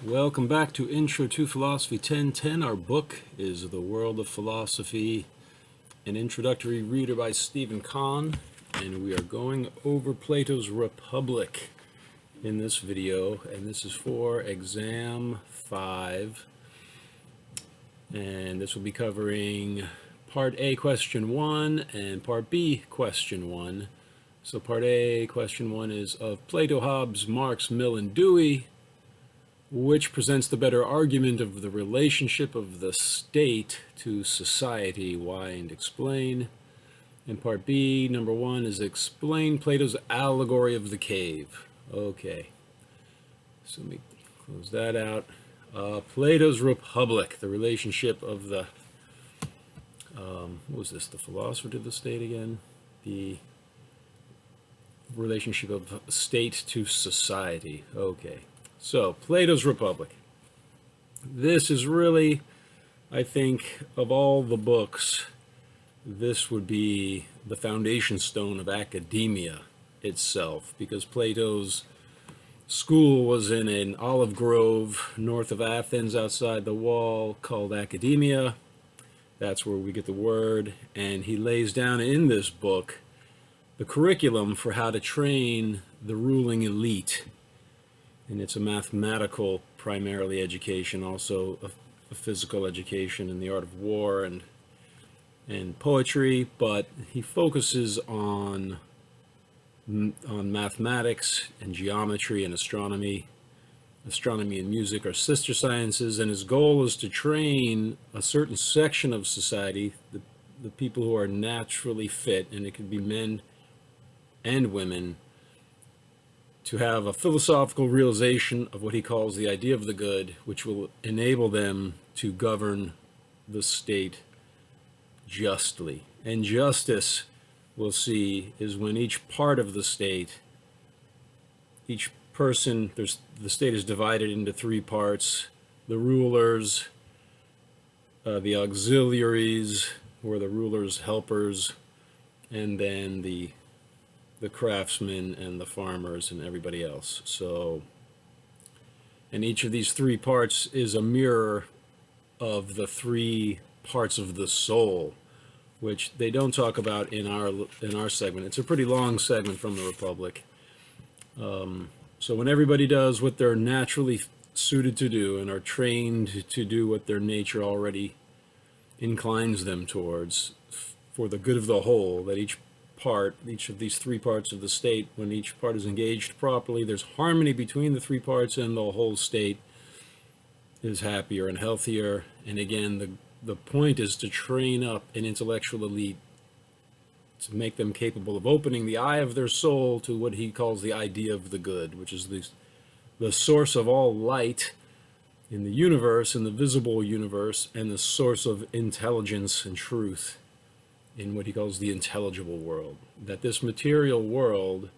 Welcome back to Intro to Philosophy 1010. Our book is The World of Philosophy, an introductory reader by Stephen Kahn, and we are going over Plato's Republic in this video, and this is for exam 5, and this will be covering part A, question 1, and part B, question 1. So part A, question 1 is of Plato, Hobbes, Marx, Mill, and Dewey, which presents the better argument of the relationship of the state to society, why and explain. And part B, number 1, is explain Plato's allegory of the cave. Okay, so let me close that out. Plato's Republic, the relationship of the, what was this, the philosopher to the state again? The relationship of state to society. Okay. So, Plato's Republic. This is really, I think, of all the books, this would be the foundation stone of academia itself, because Plato's school was in an olive grove north of Athens outside the wall called Academia. That's where we get the word, and he lays down in this book the curriculum for how to train the ruling elite. And it's a mathematical, primarily, education, also a physical education in the art of war and poetry, but he focuses on mathematics and geometry and astronomy. Astronomy and music are sister sciences, and his goal is to train a certain section of society, the people who are naturally fit, and it could be men and women, to have a philosophical realization of what he calls the idea of the good, which will enable them to govern the state justly. And justice, we'll see, is when each part of the state, each person, the state is divided into three parts: the rulers, the auxiliaries, or the rulers' helpers, and then the craftsmen and the farmers and everybody else. So, and each of these three parts is a mirror of the three parts of the soul, which they don't talk about in our segment. It's a pretty long segment from the Republic. So when everybody does what they're naturally suited to do and are trained to do what their nature already inclines them towards for the good of the whole, that each of these three parts of the state, when each part is engaged properly, there's harmony between the three parts, and the whole state is happier and healthier. And again, the point is to train up an intellectual elite, to make them capable of opening the eye of their soul to what he calls the idea of the good, which is the source of all light in the universe, in the visible universe, and the source of intelligence and truth in what he calls the intelligible world. That this material world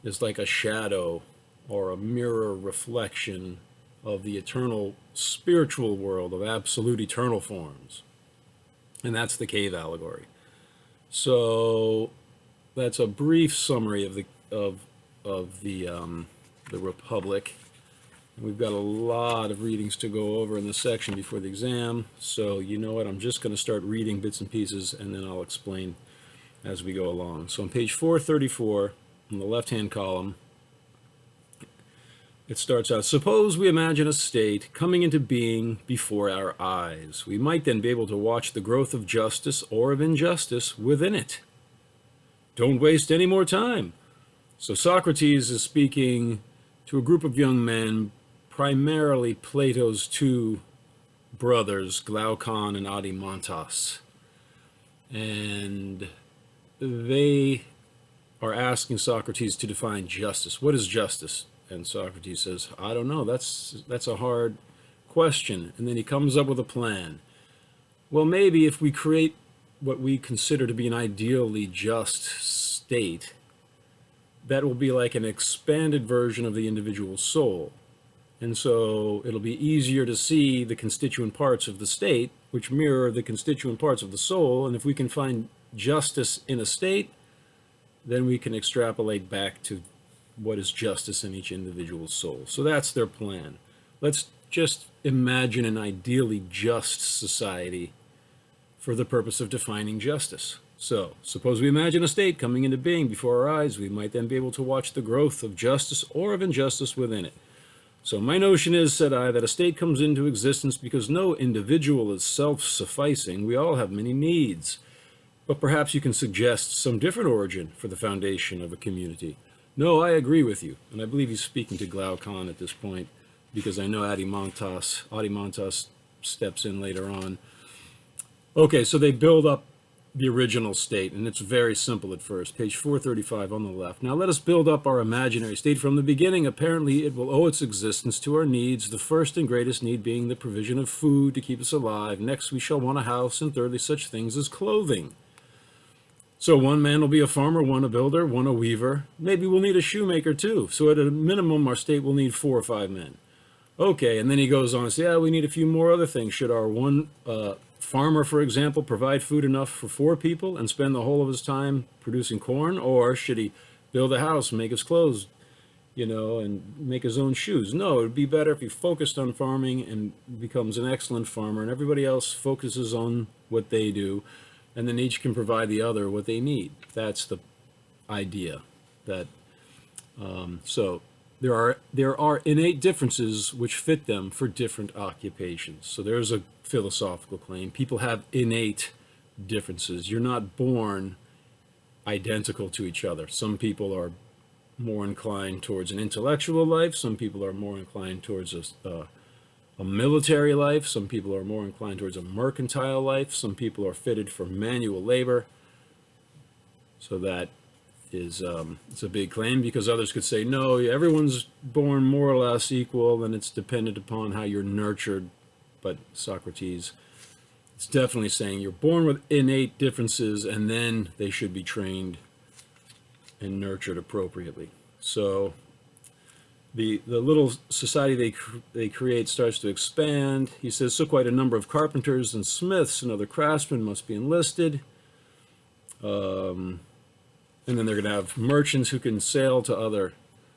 is like a shadow or a mirror reflection of the eternal spiritual world of absolute eternal forms. And that's the cave allegory. So that's a brief summary of the Republic. We've got a lot of readings to go over in this section before the exam, so you know what, I'm just going to start reading bits and pieces, and then I'll explain as we go along. So on page 434, in the left-hand column, it starts out, suppose we imagine a state coming into being before our eyes. We might then be able to watch the growth of justice or of injustice within it. Don't waste any more time. So Socrates is speaking to a group of young men, primarily Plato's two brothers, Glaucon and Adimantas. And they are asking Socrates to define justice. What is justice? And Socrates says, I don't know, that's a hard question. And then he comes up with a plan. Well, maybe if we create what we consider to be an ideally just state, that will be like an expanded version of the individual soul. And so it'll be easier to see the constituent parts of the state, which mirror the constituent parts of the soul. And if we can find justice in a state, then we can extrapolate back to what is justice in each individual soul. So that's their plan. Let's just imagine an ideally just society for the purpose of defining justice. So, suppose we imagine a state coming into being before our eyes. We might then be able to watch the growth of justice or of injustice within it. So my notion is, said I, that a state comes into existence because no individual is self-sufficing. We all have many needs. But perhaps you can suggest some different origin for the foundation of a community. No, I agree with you. And I believe he's speaking to Glaucon at this point, because I know Adimantas steps in later on. Okay, so they build up the original state, and it's very simple at first. Page 435 on the left. Now let us build up our imaginary state from the beginning. Apparently it will owe its existence to our needs, the first and greatest need being the provision of food to keep us alive. Next we shall want a house, and thirdly such things as clothing. So one man will be a farmer, one a builder, one a weaver. Maybe we'll need a shoemaker too. So at a minimum our state will need 4 or 5 men. Okay, and then he goes on and says, yeah, we need a few more other things. Should our one farmer, for example, provide food enough for 4 people and spend the whole of his time producing corn? Or should he build a house, make his clothes, and make his own shoes? No, it would be better if he focused on farming and becomes an excellent farmer, and everybody else focuses on what they do, and then each can provide the other what they need. That's the idea. So there are innate differences which fit them for different occupations. So there's a philosophical claim. People have innate differences. You're not born identical to each other. Some people are more inclined towards an intellectual life. Some people are more inclined towards a military life. Some people are more inclined towards a mercantile life. Some people are fitted for manual labor. So that is it's a big claim, because others could say, no, everyone's born more or less equal, and it's dependent upon how you're nurtured. But Socrates, it's definitely saying you're born with innate differences, and then they should be trained and nurtured appropriately. So the little society they create starts to expand. He says, so quite a number of carpenters and smiths and other craftsmen must be enlisted. And then they're going to have merchants who can sail to other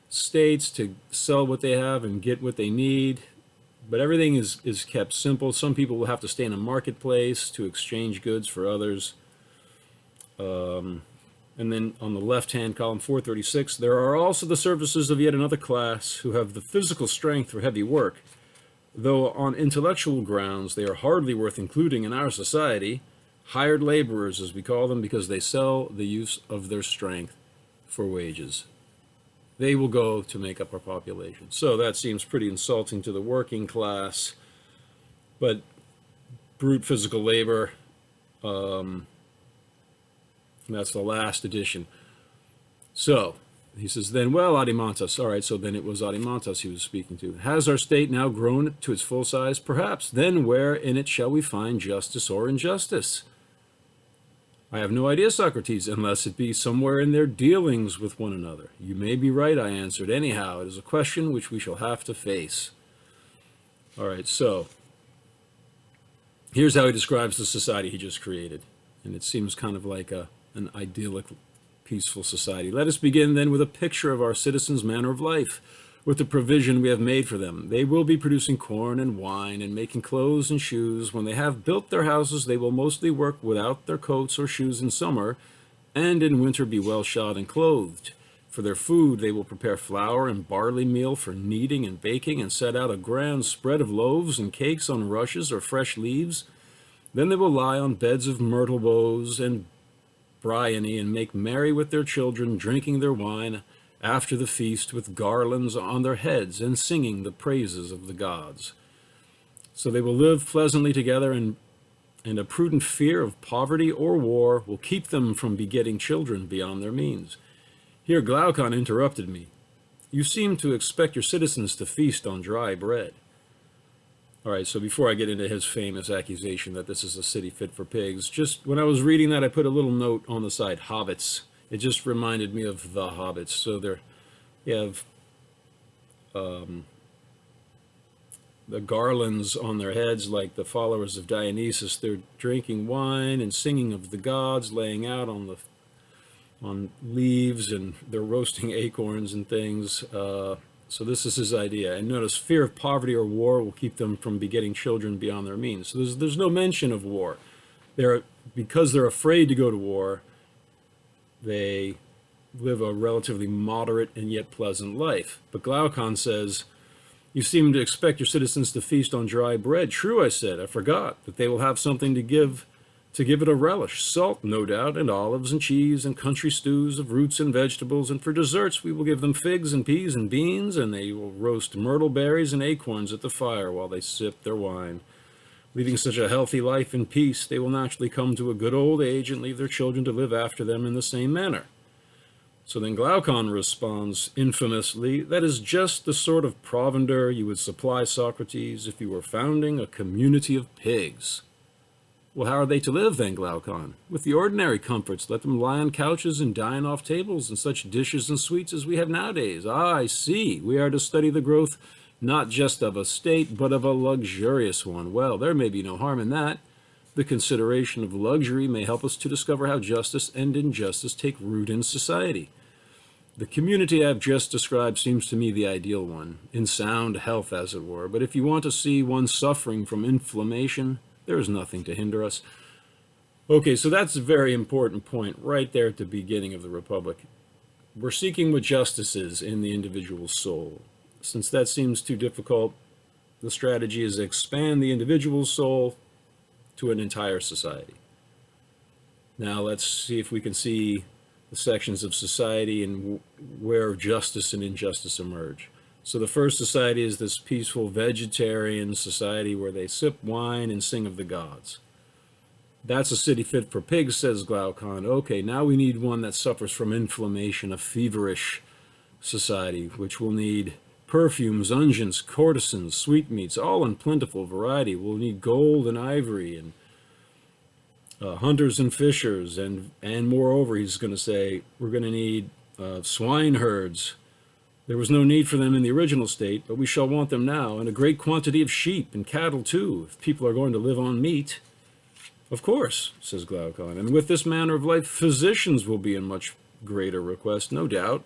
states to sell what they have and get what they need. But everything is kept simple. Some people will have to stay in a marketplace to exchange goods for others. And then on the left-hand column, 436, there are also the services of yet another class who have the physical strength for heavy work. Though on intellectual grounds they are hardly worth including in our society, hired laborers, as we call them, because they sell the use of their strength for wages. They will go to make up our population. So that seems pretty insulting to the working class. But brute physical labor, that's the last edition. So he says, then, well, Adimantas, all right, so then it was Adimantas he was speaking to. Has our state now grown to its full size? Perhaps. Then where in it shall we find justice or injustice? I have no idea, Socrates, unless it be somewhere in their dealings with one another. You may be right, I answered. Anyhow, it is a question which we shall have to face. All right, so here's how he describes the society he just created. And it seems kind of like an idyllic, peaceful society. Let us begin then with a picture of our citizens' manner of life, with the provision we have made for them. They will be producing corn and wine and making clothes and shoes. When they have built their houses, they will mostly work without their coats or shoes in summer, and in winter be well shod and clothed. For their food, they will prepare flour and barley meal for kneading and baking, and set out a grand spread of loaves and cakes on rushes or fresh leaves. Then they will lie on beds of myrtle boughs and bryony, and make merry with their children, drinking their wine after the feast with garlands on their heads, and singing the praises of the gods. So they will live pleasantly together, and a prudent fear of poverty or war will keep them from begetting children beyond their means. Here Glaucon interrupted me. You seem to expect your citizens to feast on dry bread. All right, so before I get into his famous accusation that this is a city fit for pigs, just when I was reading that, I put a little note on the side, hobbits. It just reminded me of the hobbits. So you have the garlands on their heads, like the followers of Dionysus. They're drinking wine and singing of the gods, laying out on leaves, and they're roasting acorns and things. So this is his idea. And notice, fear of poverty or war will keep them from begetting children beyond their means. So there's no mention of war. Because they're afraid to go to war, they live a relatively moderate and yet pleasant life. But Glaucon says, you seem to expect your citizens to feast on dry bread. True, I said, I forgot that they will have something to give it a relish. Salt, no doubt, and olives and cheese and country stews of roots and vegetables. And for desserts, we will give them figs and peas and beans, and they will roast myrtle berries and acorns at the fire while they sip their wine. Leading such a healthy life in peace, they will naturally come to a good old age and leave their children to live after them in the same manner. So then Glaucon responds infamously, that is just the sort of provender you would supply Socrates if you were founding a community of pigs. Well, how are they to live then, Glaucon? With the ordinary comforts, let them lie on couches and dine off tables and such dishes and sweets as we have nowadays. Ah, I see. We are to study the growth not just of a state, but of a luxurious one. Well, there may be no harm in that. The consideration of luxury may help us to discover how justice and injustice take root in society. The community I've just described seems to me the ideal one, in sound health, as it were. But if you want to see one suffering from inflammation, there is nothing to hinder us. Okay, so that's a very important point right there at the beginning of the Republic. We're seeking what justice is in the individual soul. Since that seems too difficult, the strategy is to expand the individual soul to an entire society. Now let's see if we can see the sections of society and where justice and injustice emerge. So the first society is this peaceful vegetarian society where they sip wine and sing of the gods. That's a city fit for pigs, says Glaucon. Okay, now we need one that suffers from inflammation, a feverish society, which will need perfumes, unguents, courtesans, sweetmeats, all in plentiful variety. We'll need gold and ivory and hunters and fishers, and moreover, he's going to say, we're going to need swineherds. There was no need for them in the original state, but we shall want them now, and a great quantity of sheep and cattle too, if people are going to live on meat. Of course, says Glaucon, and with this manner of life, physicians will be in much greater request, no doubt.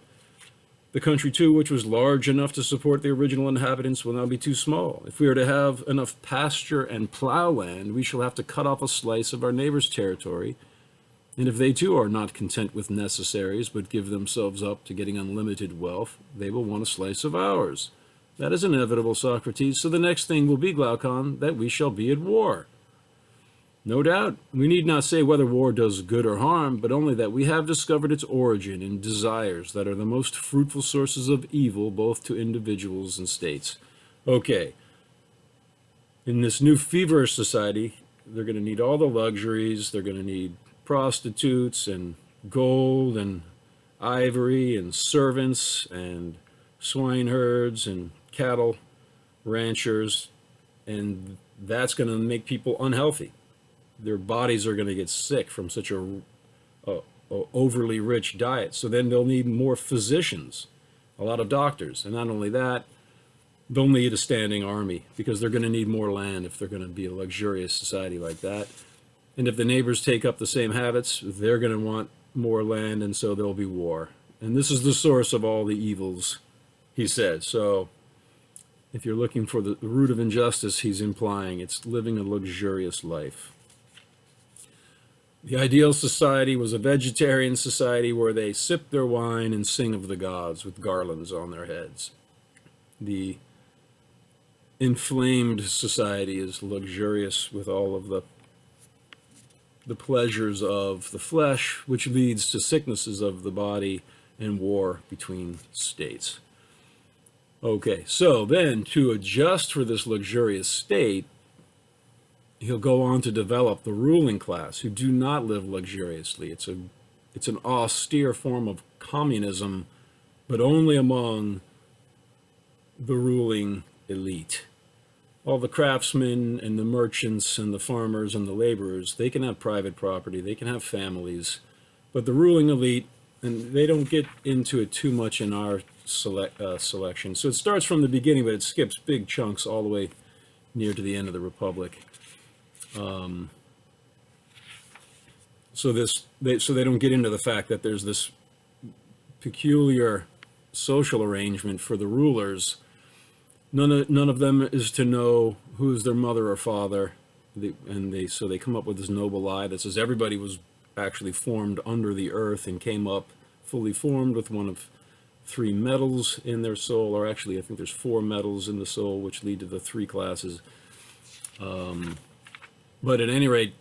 The country, too, which was large enough to support the original inhabitants, will now be too small. If we are to have enough pasture and plow land, we shall have to cut off a slice of our neighbor's territory. And if they, too, are not content with necessaries, but give themselves up to getting unlimited wealth, they will want a slice of ours. That is inevitable, Socrates. So the next thing will be, Glaucon, that we shall be at war. No doubt, we need not say whether war does good or harm, but only that we have discovered its origin in desires that are the most fruitful sources of evil, both to individuals and states. Okay, in this new feverish society, they're going to need all the luxuries. They're going to need prostitutes and gold and ivory and servants and swineherds and cattle ranchers, and that's going to make people unhealthy. Their bodies are going to get sick from such a overly rich diet. So then they'll need more physicians, a lot of doctors. And not only that, they'll need a standing army because they're going to need more land if they're going to be a luxurious society like that. And if the neighbors take up the same habits, they're going to want more land, and so there'll be war. And this is the source of all the evils, he said. So if you're looking for the root of injustice, he's implying it's living a luxurious life. The ideal society was a vegetarian society where they sip their wine and sing of the gods with garlands on their heads. The inflamed society is luxurious with all of the pleasures of the flesh, which leads to sicknesses of the body and war between states. Okay, so then to adjust for this luxurious state, he'll go on to develop the ruling class who do not live luxuriously. It's an austere form of communism, but only among the ruling elite. All the craftsmen and the merchants and the farmers and the laborers, they can have private property, they can have families, but the ruling elite, and they don't get into it too much in our selection. So it starts from the beginning, but it skips big chunks all the way near to the end of the Republic. So they don't get into the fact that there's this peculiar social arrangement for the rulers. None of them is to know who is their mother or father, so they come up with this noble lie that says everybody was actually formed under the earth and came up fully formed with one of three metals in their soul, or actually I think there's four metals in the soul, which lead to the three classes. But at any rate,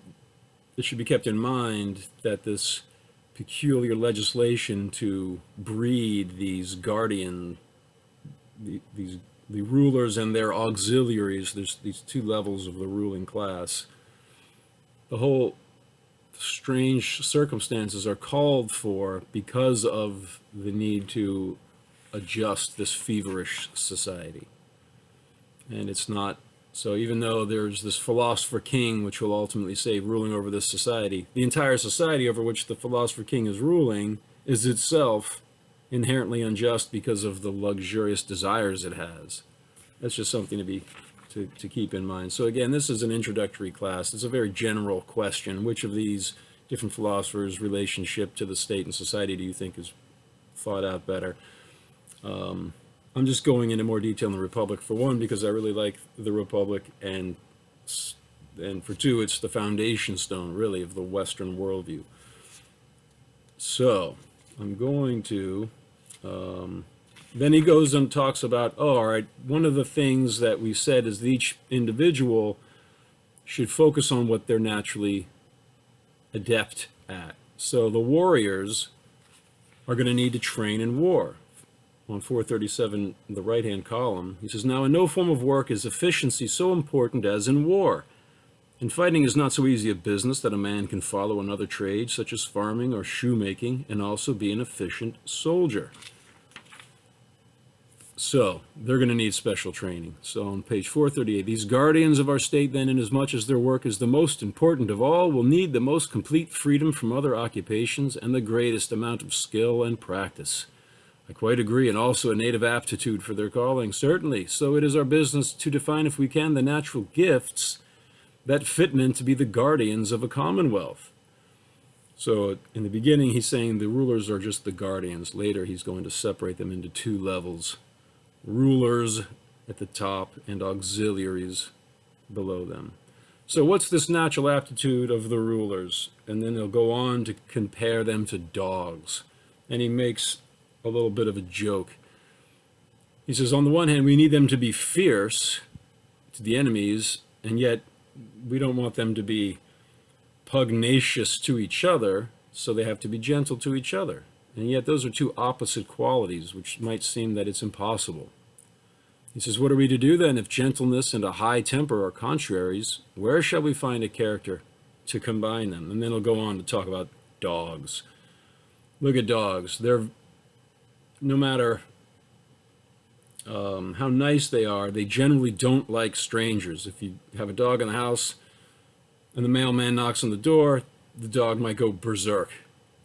it should be kept in mind that this peculiar legislation to breed these the rulers and their auxiliaries, there's these two levels of the ruling class. The whole strange circumstances are called for because of the need to adjust this feverish society. And it's not, so even though there's this philosopher king, which will ultimately say ruling over this society, the entire society over which the philosopher king is ruling is itself inherently unjust because of the luxurious desires it has. That's just something to keep in mind. So again, this is an introductory class. It's a very general question. Which of these different philosophers' relationship to the state and society do you think is thought out better? I'm just going into more detail in the Republic, for one, because I really like the Republic, and for two, it's the foundation stone, really, of the Western worldview. So I'm going to, then he goes and talks about, oh, all right, one of the things that we said is that each individual should focus on what they're naturally adept at. So the warriors are going to need to train in war. On 437, the right-hand column, he says, now in no form of work is efficiency so important as in war. And fighting is not so easy a business that a man can follow another trade, such as farming or shoemaking, and also be an efficient soldier. So they're going to need special training. So on page 438, these guardians of our state then, inasmuch as their work is the most important of all, will need the most complete freedom from other occupations and the greatest amount of skill and practice. I quite agree, and also a native aptitude for their calling, certainly. So it is our business to define, if we can, the natural gifts that fit men to be the guardians of a commonwealth. So in the beginning, he's saying the rulers are just the guardians. Later, he's going to separate them into two levels: rulers at the top and auxiliaries below them. So what's this natural aptitude of the rulers? And then he'll go on to compare them to dogs. And he makes a little bit of a joke. He says, on the one hand, we need them to be fierce to the enemies, and yet we don't want them to be pugnacious to each other, so they have to be gentle to each other. And yet those are two opposite qualities, which might seem that it's impossible. He says, what are we to do then if gentleness and a high temper are contraries? Where shall we find a character to combine them? And then he'll go on to talk about dogs. Look at dogs. They're, no matter how nice they are, they generally don't like strangers. If you have a dog in the house and the mailman knocks on the door, the dog might go berserk.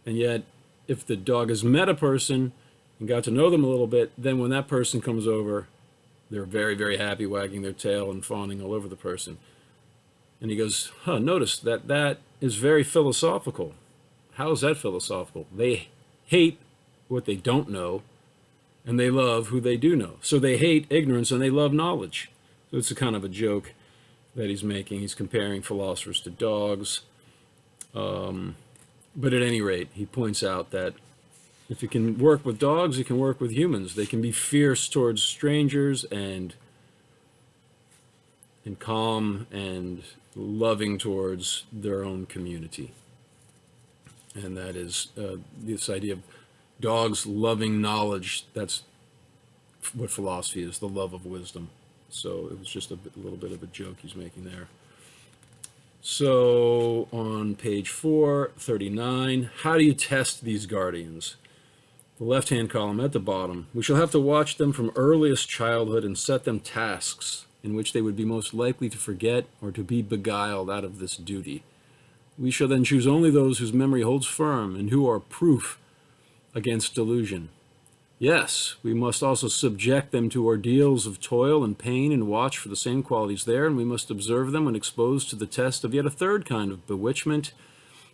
And yet, if the dog has met a person and got to know them a little bit, then when that person comes over, they're very, very happy, wagging their tail and fawning all over the person. And he goes, notice that is very philosophical. How is that philosophical? They hate what they don't know, and they love who they do know. So they hate ignorance and they love knowledge. So it's a kind of a joke that he's making. He's comparing philosophers to dogs. But at any rate, he points out that if you can work with dogs, you can work with humans. They can be fierce towards strangers and calm and loving towards their own community. And that is this idea of dogs loving knowledge. That's what philosophy is, the love of wisdom. So it was just a little bit of a joke he's making there. So on page 439, how do you test these guardians? The left-hand column at the bottom. We shall have to watch them from earliest childhood and set them tasks in which they would be most likely to forget or to be beguiled out of this duty. We shall then choose only those whose memory holds firm and who are proof against delusion. Yes, we must also subject them to ordeals of toil and pain and watch for the same qualities there, and we must observe them when exposed to the test of yet a third kind of bewitchment,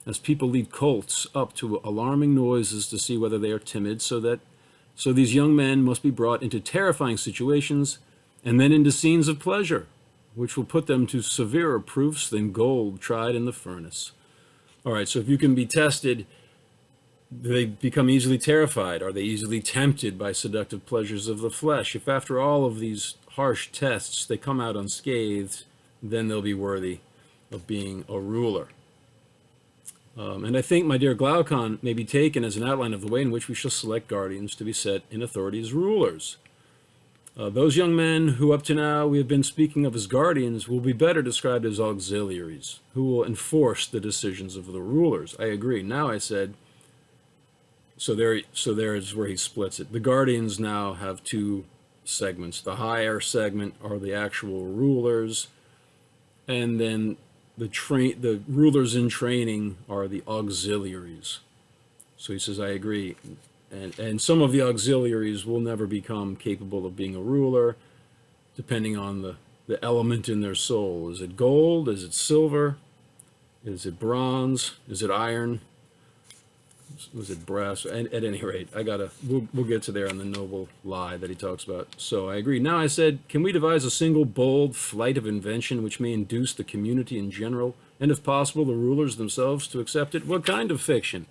as people lead colts up to alarming noises to see whether they are timid, so that So these young men must be brought into terrifying situations and then into scenes of pleasure, which will put them to severer proofs than gold tried in the furnace. All right, so if you can be tested, do they become easily terrified? Are they easily tempted by seductive pleasures of the flesh? If after all of these harsh tests they come out unscathed, then they'll be worthy of being a ruler. And I think, my dear Glaucon, may be taken as an outline of the way in which we shall select guardians to be set in authority as rulers. Those young men who up to now we have been speaking of as guardians will be better described as auxiliaries, who will enforce the decisions of the rulers. I agree. Now I said, so there is where he splits it. The guardians now have two segments. The higher segment are the actual rulers, and then the rulers in training are the auxiliaries. So he says, I agree. And some of the auxiliaries will never become capable of being a ruler, depending on the element in their soul. Is it gold? Is it silver? Is it bronze? Is it iron? Was it brass? At any rate, we'll get to there on the noble lie that he talks about. So I agree. Now I said, can we devise a single bold flight of invention which may induce the community in general, and if possible the rulers themselves, to accept it? What kind of fiction?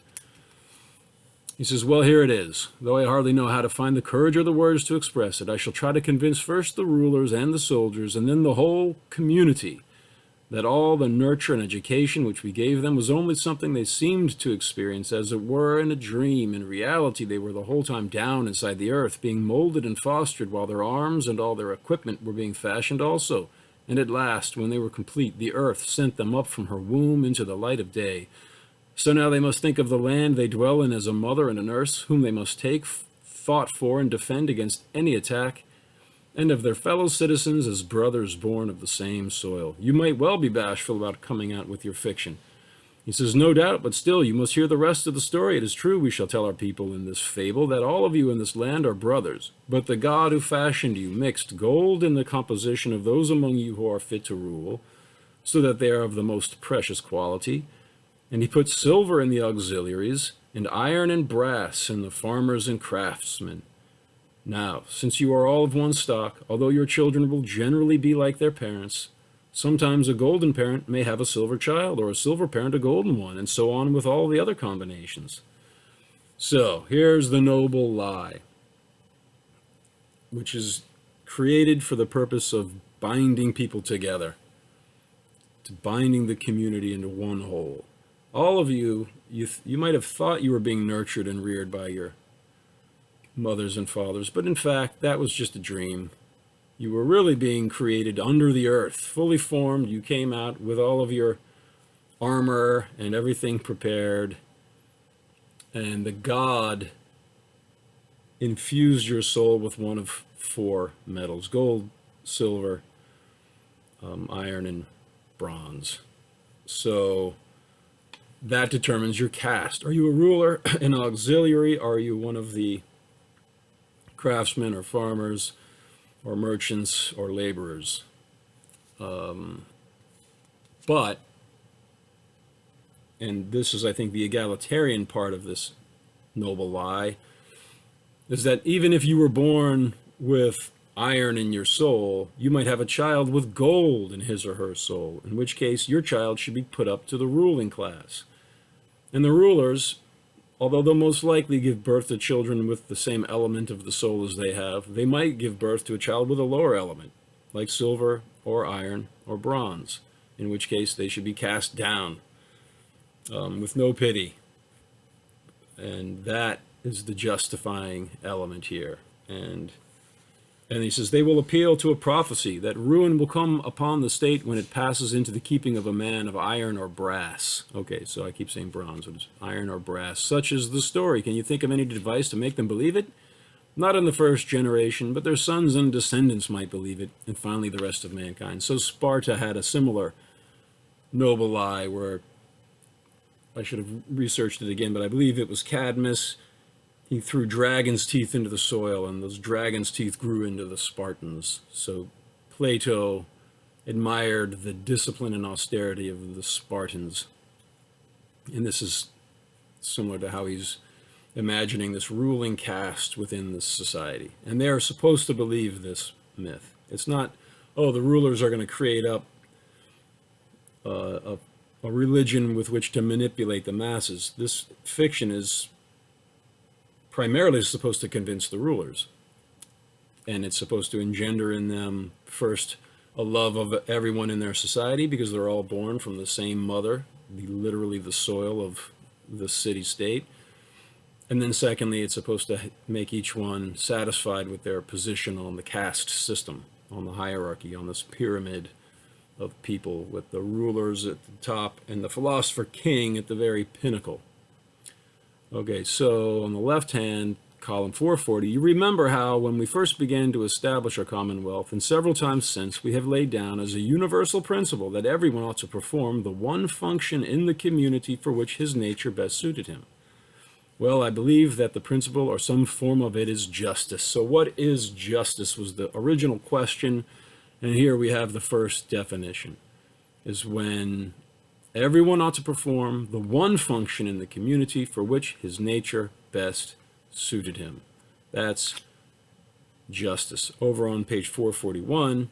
He says, well, here it is. Though I hardly know how to find the courage or the words to express it, I shall try to convince first the rulers and the soldiers, and then the whole community, that all the nurture and education which we gave them was only something they seemed to experience, as it were, in a dream. In reality, they were the whole time down inside the earth, being molded and fostered, while their arms and all their equipment were being fashioned also. And at last, when they were complete, the earth sent them up from her womb into the light of day. So now they must think of the land they dwell in as a mother and a nurse, whom they must take thought for and defend against any attack, and of their fellow citizens as brothers born of the same soil. You might well be bashful about coming out with your fiction. He says, no doubt, but still you must hear the rest of the story. It is true, we shall tell our people in this fable, that all of you in this land are brothers, but the God who fashioned you mixed gold in the composition of those among you who are fit to rule, so that they are of the most precious quality, and he put silver in the auxiliaries, and iron and brass in the farmers and craftsmen. Now, since you are all of one stock, although your children will generally be like their parents, sometimes a golden parent may have a silver child, or a silver parent a golden one, and so on with all the other combinations. So, here's the noble lie, which is created for the purpose of binding people together, to binding the community into one whole. All of you might have thought you were being nurtured and reared by your mothers and fathers, but in fact, that was just a dream. You were really being created under the earth, fully formed. You came out with all of your armor and everything prepared, and the God infused your soul with one of four metals: gold, silver, iron, and bronze. So that determines your caste. Are you a ruler, an auxiliary? Are you one of the craftsmen or farmers or merchants or laborers? But, and this is, I think, the egalitarian part of this noble lie, is that even if you were born with iron in your soul, you might have a child with gold in his or her soul, in which case your child should be put up to the ruling class. And the rulers, although they'll most likely give birth to children with the same element of the soul as they have, they might give birth to a child with a lower element, like silver or iron or bronze, in which case they should be cast down with no pity. And that is the justifying element here. And he says, they will appeal to a prophecy that ruin will come upon the state when it passes into the keeping of a man of iron or brass. Okay, so I keep saying bronze, but it's iron or brass. Such is the story. Can you think of any device to make them believe it? Not in the first generation, but their sons and descendants might believe it, and finally the rest of mankind. So Sparta had a similar noble lie where, I should have researched it again, but I believe it was Cadmus. He threw dragon's teeth into the soil, and those dragon's teeth grew into the Spartans. So Plato admired the discipline and austerity of the Spartans. And this is similar to how he's imagining this ruling caste within this society. And they're supposed to believe this myth. It's not, oh, the rulers are going to create up a religion with which to manipulate the masses. This fiction is primarily supposed to convince the rulers. And it's supposed to engender in them, first, a love of everyone in their society, because they're all born from the same mother, literally the soil of the city-state. And then secondly, it's supposed to make each one satisfied with their position on the caste system, on the hierarchy, on this pyramid of people, with the rulers at the top and the philosopher king at the very pinnacle. Okay, so on the left hand, column 440, you remember how when we first began to establish our commonwealth, and several times since, we have laid down as a universal principle that everyone ought to perform the one function in the community for which his nature best suited him. Well, I believe that the principle, or some form of it, is justice. So what is justice was the original question, and here we have the first definition, is when everyone ought to perform the one function in the community for which his nature best suited him. That's justice. Over on page 441,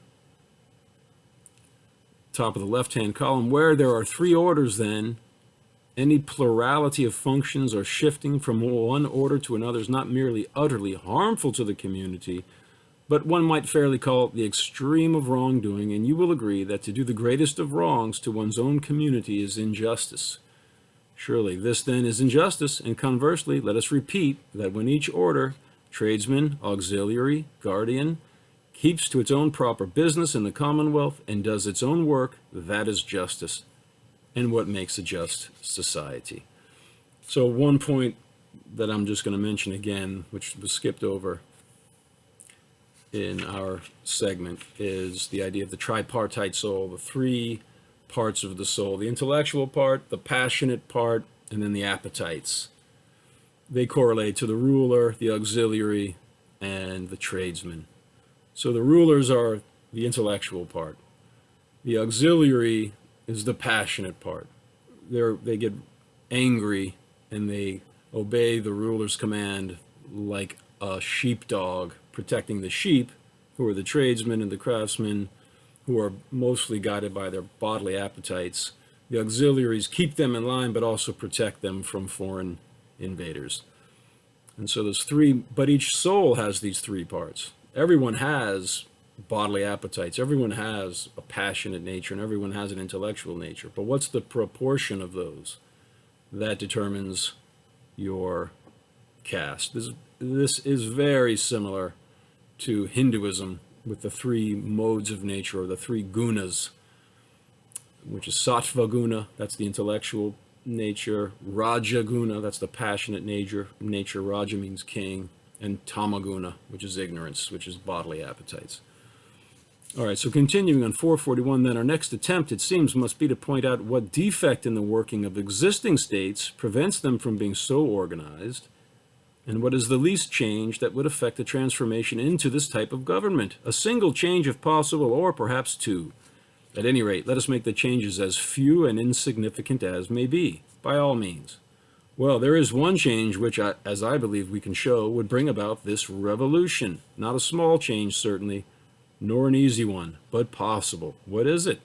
top of the left-hand column, where there are three orders then, any plurality of functions or shifting from one order to another is not merely utterly harmful to the community, but one might fairly call it the extreme of wrongdoing, and you will agree that to do the greatest of wrongs to one's own community is injustice. Surely this then is injustice, and conversely, let us repeat that when each order, tradesman, auxiliary, guardian, keeps to its own proper business in the commonwealth and does its own work, that is justice, and what makes a just society. So one point that I'm just going to mention again, which was skipped over in our segment, is the idea of the tripartite soul, the three parts of the soul: the intellectual part, the passionate part, and then the appetites. They correlate to the ruler, the auxiliary, and the tradesman. So the rulers are the intellectual part. The auxiliary is the passionate part. They get angry and they obey the ruler's command like a sheepdog protecting the sheep, who are the tradesmen and the craftsmen, who are mostly guided by their bodily appetites. The auxiliaries keep them in line, but also protect them from foreign invaders. And so there's three, but each soul has these three parts. Everyone has bodily appetites. Everyone has a passionate nature, and everyone has an intellectual nature. But what's the proportion of those? That determines your caste. This is very similar to Hinduism, with the three modes of nature, or the three gunas, which is sattva guna, that's the intellectual nature; raja guna, that's the passionate nature. Raja means king; and tamaguna, which is ignorance, which is bodily appetites. All right, so continuing on 441, then our next attempt, it seems, must be to point out what defect in the working of existing states prevents them from being so organized, and what is the least change that would affect the transformation into this type of government. A single change if possible, or perhaps two. At any rate, let us make the changes as few and insignificant as may be, by all means. Well, there is one change which, as I believe we can show, would bring about this revolution. Not a small change, certainly, nor an easy one, but possible. What is it?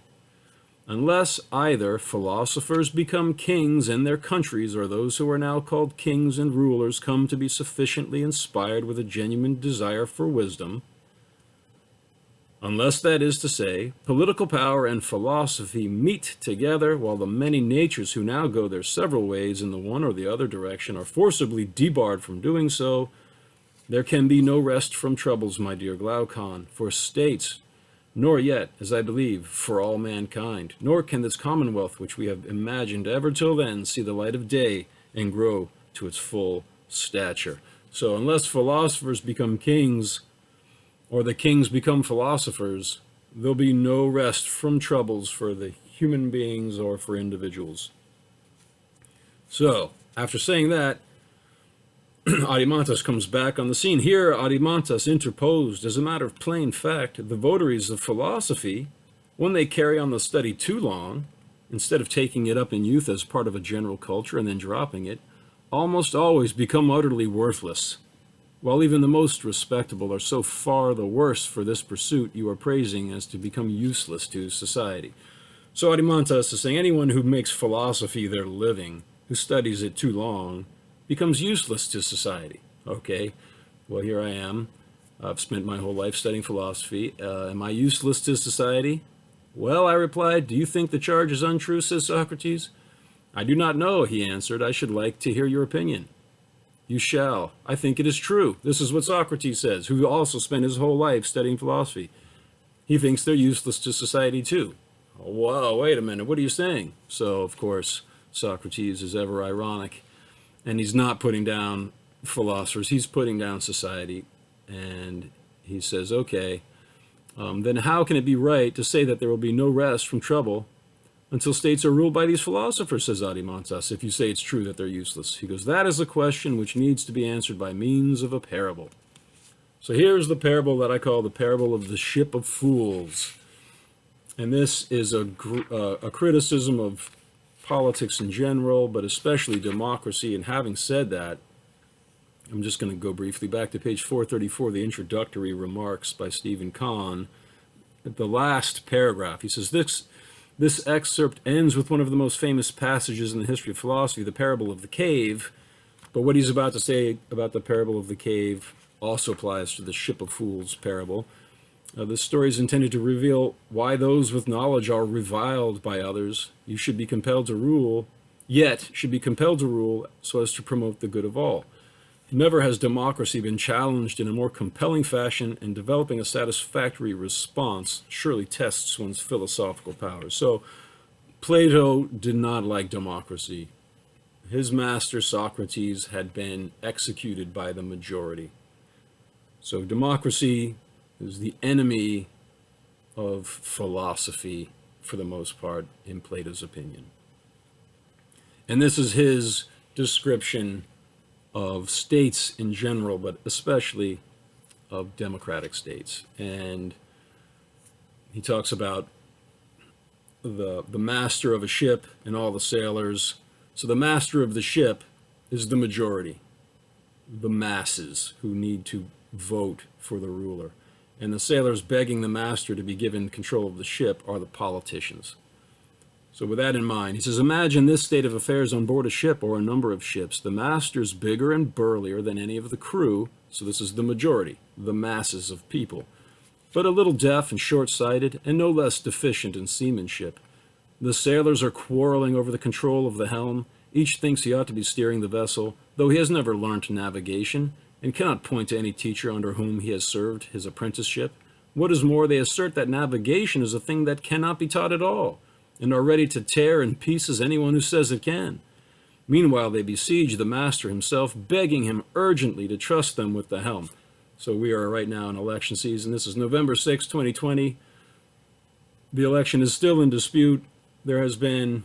Unless either philosophers become kings in their countries, or those who are now called kings and rulers come to be sufficiently inspired with a genuine desire for wisdom, unless, that is to say, political power and philosophy meet together, while the many natures who now go their several ways in the one or the other direction are forcibly debarred from doing so, there can be no rest from troubles, my dear Glaucon, for states, nor yet, as I believe, for all mankind. Nor can this commonwealth which we have imagined ever till then see the light of day and grow to its full stature. So unless philosophers become kings, or the kings become philosophers, there'll be no rest from troubles for the human beings or for individuals. So, after saying that, Adimantus comes back on the scene. Here, Adimantus interposed, as a matter of plain fact, the votaries of philosophy, when they carry on the study too long, instead of taking it up in youth as part of a general culture and then dropping it, almost always become utterly worthless, while even the most respectable are so far the worse for this pursuit you are praising as to become useless to society. So Adimantas is saying anyone who makes philosophy their living, who studies it too long, becomes useless to society. Okay, well, here I am. I've spent my whole life studying philosophy. Am I useless to society? Well, I replied, do you think the charge is untrue, says Socrates? I do not know, he answered. I should like to hear your opinion. You shall. I think it is true. This is what Socrates says, who also spent his whole life studying philosophy. He thinks they're useless to society too. Whoa, wait a minute, what are you saying? So, of course, Socrates is ever ironic, and he's not putting down philosophers, he's putting down society, and he says, okay, then how can it be right to say that there will be no rest from trouble until states are ruled by these philosophers, says Adimantas, if you say it's true that they're useless? He goes, that is a question which needs to be answered by means of a parable. So here's the parable that I call the parable of the ship of fools. And this is a criticism of politics in general, but especially democracy. And having said that, I'm just going to go briefly back to page 434, the introductory remarks by Stephen Kahn. At the last paragraph, he says, this excerpt ends with one of the most famous passages in the history of philosophy, the parable of the cave. But what he's about to say about the parable of the cave also applies to the ship of fools parable. This story is intended to reveal why those with knowledge are reviled by others. You should be compelled to rule, yet should be compelled to rule so as to promote the good of all. Never has democracy been challenged in a more compelling fashion, and developing a satisfactory response surely tests one's philosophical powers. So Plato did not like democracy. His master Socrates had been executed by the majority. So democracy is the enemy of philosophy for the most part, in Plato's opinion. And this is his description of states in general, but especially of democratic states. And he talks about the master of a ship and all the sailors. So the master of the ship is the majority, the masses who need to vote for the ruler. And the sailors begging the master to be given control of the ship are the politicians. So with that in mind, he says, imagine this state of affairs on board a ship or a number of ships. The master's bigger and burlier than any of the crew, so this is the majority, the masses of people, but a little deaf and short-sighted and no less deficient in seamanship. The sailors are quarreling over the control of the helm. Each thinks he ought to be steering the vessel, though he has never learnt navigation, and cannot point to any teacher under whom he has served his apprenticeship. What is more, they assert that navigation is a thing that cannot be taught at all, and are ready to tear in pieces anyone who says it can. Meanwhile, they besiege the master himself, begging him urgently to trust them with the helm. So we are right now in election season. This is November 6, 2020. The election is still in dispute. There has been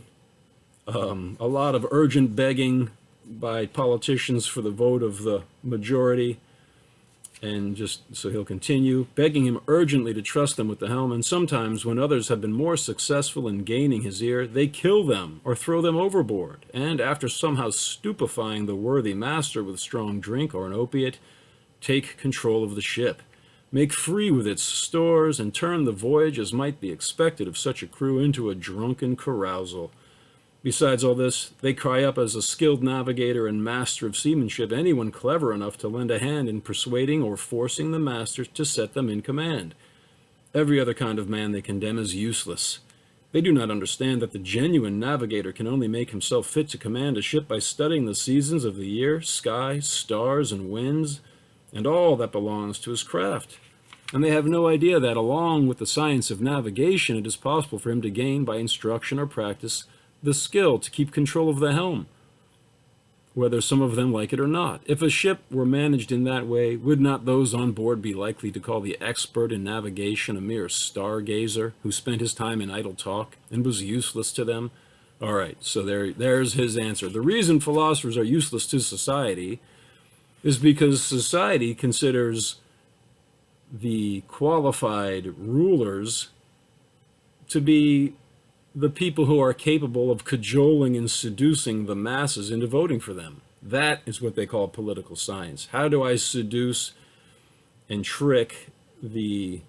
a lot of urgent begging by politicians for the vote of the majority. And just so he'll continue, begging him urgently to trust them with the helm. And sometimes when others have been more successful in gaining his ear, they kill them or throw them overboard. And after somehow stupefying the worthy master with strong drink or an opiate, take control of the ship, make free with its stores, and turn the voyage, as might be expected of such a crew, into a drunken carousal. Besides all this, they cry up as a skilled navigator and master of seamanship anyone clever enough to lend a hand in persuading or forcing the master to set them in command. Every other kind of man they condemn as useless. They do not understand that the genuine navigator can only make himself fit to command a ship by studying the seasons of the year, sky, stars, and winds, and all that belongs to his craft. And they have no idea that, along with the science of navigation, it is possible for him to gain, by instruction or practice, the skill to keep control of the helm, whether some of them like it or not. If a ship were managed in that way, would not those on board be likely to call the expert in navigation a mere stargazer who spent his time in idle talk and was useless to them? All right, so there's his answer. The reason philosophers are useless to society is because society considers the qualified rulers to be the people who are capable of cajoling and seducing the masses into voting for them. That is what they call political science. How do I seduce and trick the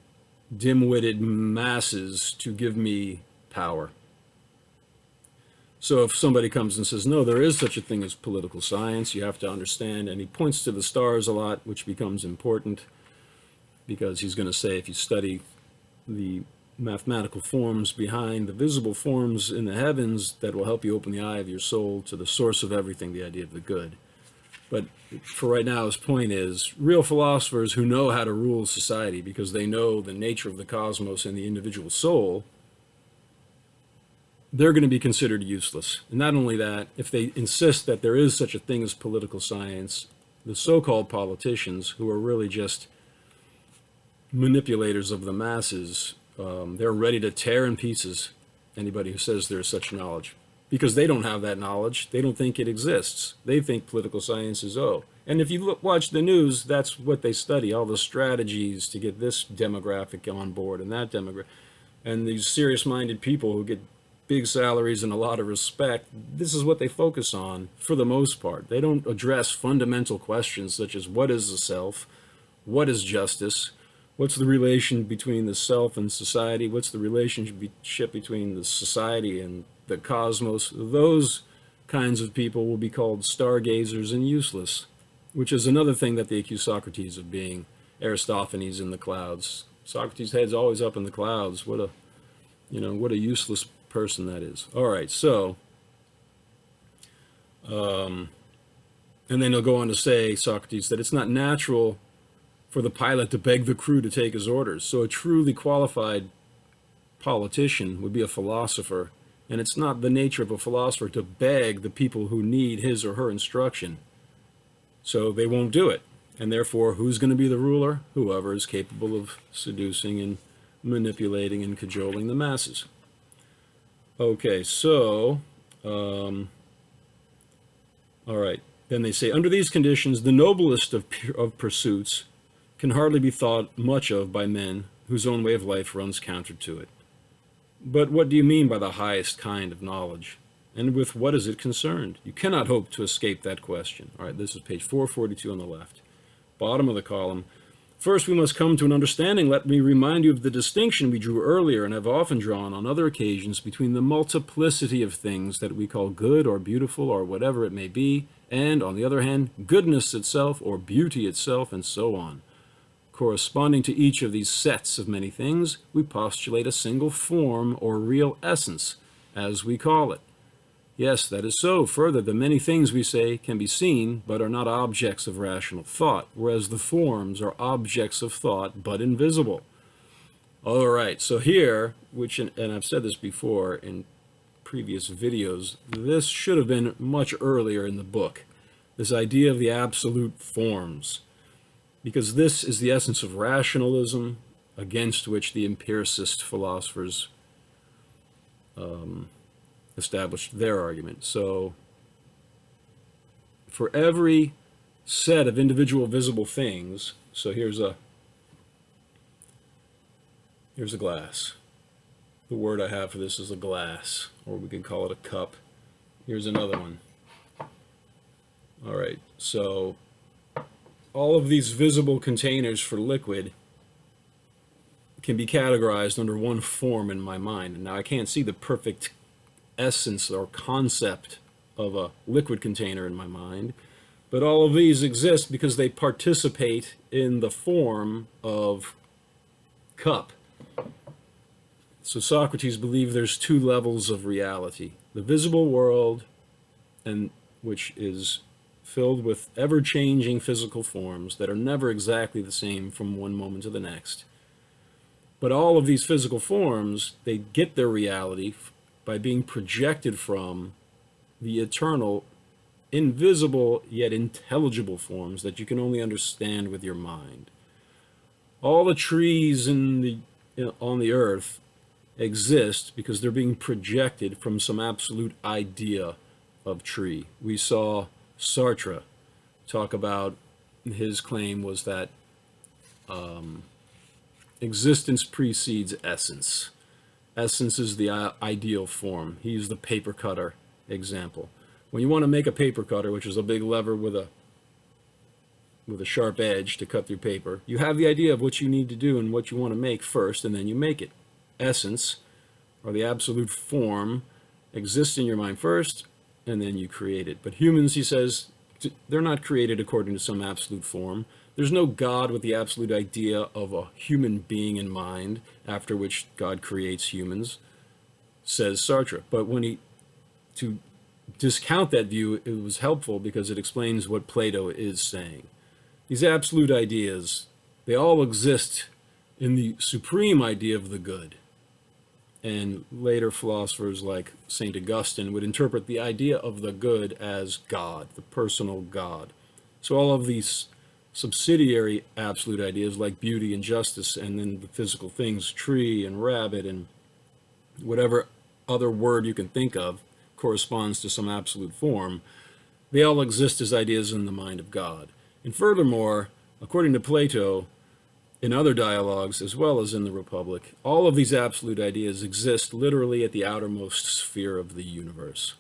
dim-witted masses to give me power? So if somebody comes and says, no, there is such a thing as political science, you have to understand, and he points to the stars a lot, which becomes important, because he's going to say if you study the mathematical forms behind the visible forms in the heavens, that will help you open the eye of your soul to the source of everything, the idea of the good. But for right now, his point is, real philosophers who know how to rule society because they know the nature of the cosmos and the individual soul, they're going to be considered useless. And not only that, if they insist that there is such a thing as political science, the so-called politicians, who are really just manipulators of the masses, they're ready to tear in pieces anybody who says there's such knowledge, because they don't have that knowledge. They don't think it exists. They think political science is And if you watch the news, that's what they study, all the strategies to get this demographic on board and that demographic. And these serious-minded people who get big salaries and a lot of respect, this is what they focus on for the most part. They don't address fundamental questions such as what is the self, what is justice, what's the relation between the self and society, what's the relationship between the society and the cosmos. Those kinds of people will be called stargazers and useless, which is another thing that they accuse Socrates of being, Aristophanes in the clouds. Socrates' head's always up in the clouds. What a useless person that is. All right, so, and then he'll go on to say, Socrates, that it's not natural for the pilot to beg the crew to take his orders. So a truly qualified politician would be a philosopher, and it's not the nature of a philosopher to beg the people who need his or her instruction. So they won't do it. And therefore, who's going to be the ruler? Whoever is capable of seducing and manipulating and cajoling the masses. Okay, so, all right. Then they say, under these conditions, the noblest of pursuits can hardly be thought much of by men whose own way of life runs counter to it. But what do you mean by the highest kind of knowledge? And with what is it concerned? You cannot hope to escape that question. All right, this is page 442 on the left. Bottom of the column. First, we must come to an understanding. Let me remind you of the distinction we drew earlier and have often drawn on other occasions between the multiplicity of things that we call good or beautiful or whatever it may be, and, on the other hand, goodness itself or beauty itself, and so on. Corresponding to each of these sets of many things, we postulate a single form or real essence, as we call it. Yes, that is so. Further, the many things we say can be seen, but are not objects of rational thought, whereas the forms are objects of thought, but invisible. All right, so here, and I've said this before in previous videos, this should have been much earlier in the book, this idea of the absolute forms, because this is the essence of rationalism against which the empiricist philosophers established their argument. So for every set of individual visible things, so here's a glass. The word I have for this is a glass, or we can call it a cup. Here's another one. All right, so all of these visible containers for liquid can be categorized under one form in my mind. And now I can't see the perfect essence or concept of a liquid container in my mind, but all of these exist because they participate in the form of cup. So Socrates believed there's two levels of reality: the visible world, and which is filled with ever-changing physical forms that are never exactly the same from one moment to the next. But all of these physical forms, they get their reality by being projected from the eternal, invisible yet intelligible forms that you can only understand with your mind. All the trees on the earth exist because they're being projected from some absolute idea of tree. We saw Sartre talk about, his claim was that existence precedes essence. Essence is the ideal form. He used the paper cutter example. when you want to make a paper cutter, which is a big lever with a sharp edge to cut through paper, you have the idea of what you need to do and what you want to make first, and then you make it. Essence, or the absolute form, exists in your mind first, and then you create it. But humans, he says, they're not created according to some absolute form. There's no God with the absolute idea of a human being in mind, after which God creates humans, says Sartre. But to discount that view, it was helpful because it explains what Plato is saying. These absolute ideas, they all exist in the supreme idea of the good. And later philosophers like St. Augustine would interpret the idea of the good as God, the personal God. So all of these subsidiary absolute ideas like beauty and justice, and then the physical things, tree and rabbit and whatever other word you can think of corresponds to some absolute form, they all exist as ideas in the mind of God. And furthermore, according to Plato, in other dialogues, as well as in the Republic, all of these absolute ideas exist literally at the outermost sphere of the universe.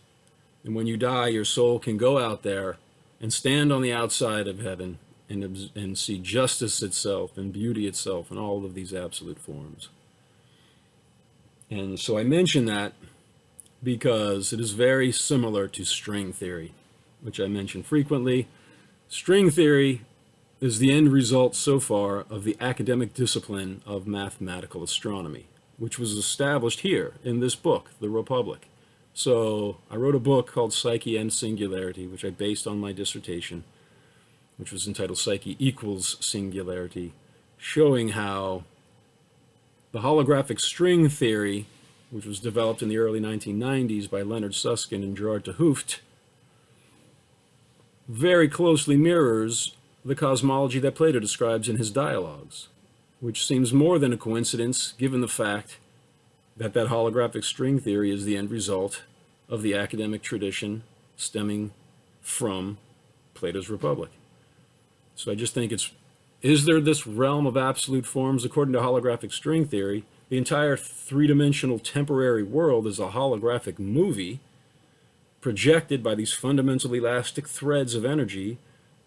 And when you die, your soul can go out there and stand on the outside of heaven and see justice itself and beauty itself and all of these absolute forms. And so I mention that because it is very similar to string theory, which I mention frequently. String theory is the end result so far of the academic discipline of mathematical astronomy, which was established here in this book, The Republic. So I wrote a book called Psyche and Singularity, which I based on my dissertation, which was entitled Psyche Equals Singularity, showing how the holographic string theory, which was developed in the early 1990s by Leonard Susskind and Gerard 't Hooft, very closely mirrors the cosmology that Plato describes in his dialogues, which seems more than a coincidence given the fact that holographic string theory is the end result of the academic tradition stemming from Plato's Republic. So I just think is there this realm of absolute forms? According to holographic string theory, the entire three-dimensional temporary world is a holographic movie projected by these fundamental elastic threads of energy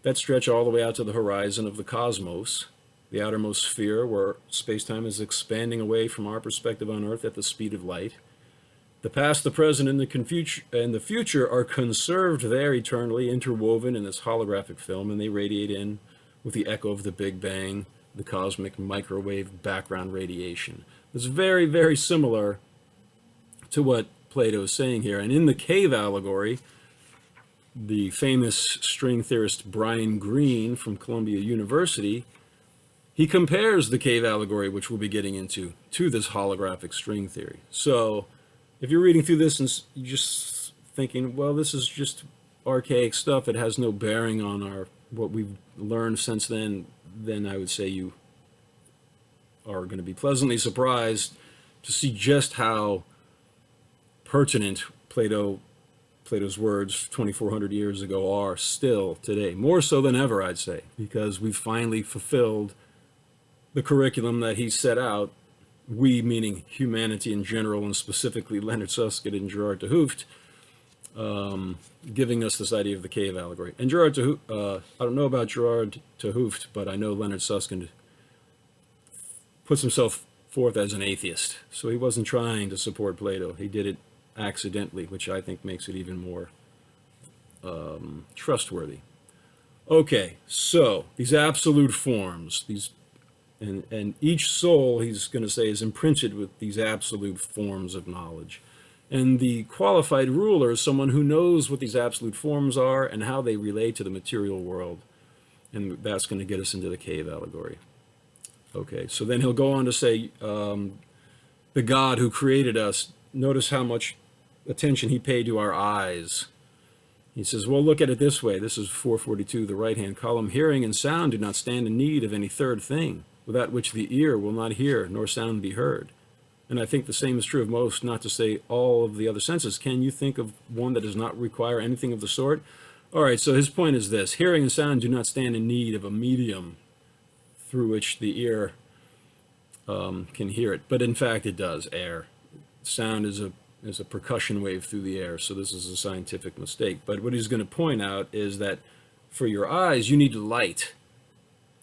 that stretch all the way out to the horizon of the cosmos, the outermost sphere where space-time is expanding away from our perspective on Earth at the speed of light. The past, the present, and the future are conserved there eternally, interwoven in this holographic film, and they radiate in with the echo of the Big Bang, the cosmic microwave background radiation. It's very, very similar to what Plato is saying here. And in the cave allegory, the famous string theorist Brian Greene from Columbia University, he compares the cave allegory, which we'll be getting into, to this holographic string theory. So if you're reading through this and you're just thinking, well, this is just archaic stuff, it has no bearing on what we've learned since then I would say you are going to be pleasantly surprised to see just how pertinent Plato's words 2,400 years ago are still today, more so than ever, I'd say, because we've finally fulfilled the curriculum that he set out, we meaning humanity in general, and specifically Leonard Susskind and Gerard 't Hooft, giving us this idea of the cave allegory. And Gerard 't Hooft, I don't know about Gerard 't Hooft, but I know Leonard Susskind puts himself forth as an atheist, so he wasn't trying to support Plato. He did it accidentally, which I think makes it even more trustworthy. Okay, so these absolute forms, and each soul, he's going to say, is imprinted with these absolute forms of knowledge. And the qualified ruler is someone who knows what these absolute forms are and how they relate to the material world. And that's going to get us into the cave allegory. Okay, so then he'll go on to say, the God who created us, notice how much attention he paid to our eyes. He says, well, look at it this way. This is 442, the right-hand column. Hearing and sound do not stand in need of any third thing, without which the ear will not hear, nor sound be heard. And I think the same is true of most, not to say all of the other senses. Can you think of one that does not require anything of the sort? All right, so his point is this. Hearing and sound do not stand in need of a medium through which the ear can hear it. But in fact, it does. Air. Sound is a There's a percussion wave through the air, so this is a scientific mistake. But what he's going to point out is that for your eyes, you need light.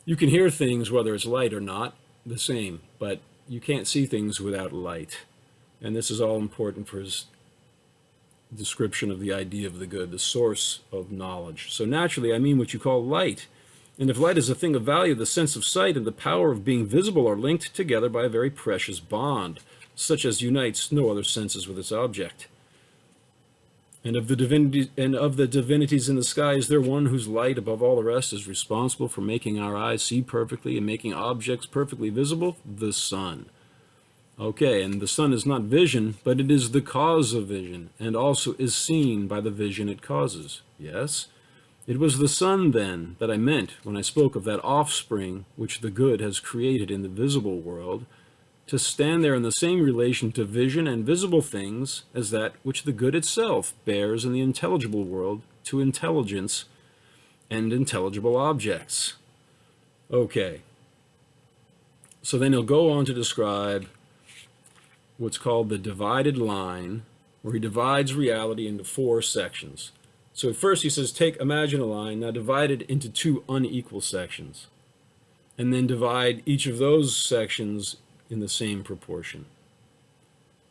You can hear things whether it's light or not, the same, but you can't see things without light. And this is all important for his description of the idea of the good, the source of knowledge. So naturally, I mean what you call light. And if light is a thing of value, the sense of sight and the power of being visible are linked together by a very precious bond, such as unites no other senses with its object. And of the divinities in the sky, is there one whose light above all the rest is responsible for making our eyes see perfectly and making objects perfectly visible? The sun. Okay, and the sun is not vision, but it is the cause of vision, and also is seen by the vision it causes. Yes? It was the sun, then, that I meant when I spoke of that offspring which the good has created in the visible world, to stand there in the same relation to vision and visible things as that which the good itself bears in the intelligible world to intelligence and intelligible objects. Okay. So then he'll go on to describe what's called the divided line, where he divides reality into 4 sections. So at first he says, imagine a line, now divide it into 2 unequal sections, and then divide each of those sections in the same proportion,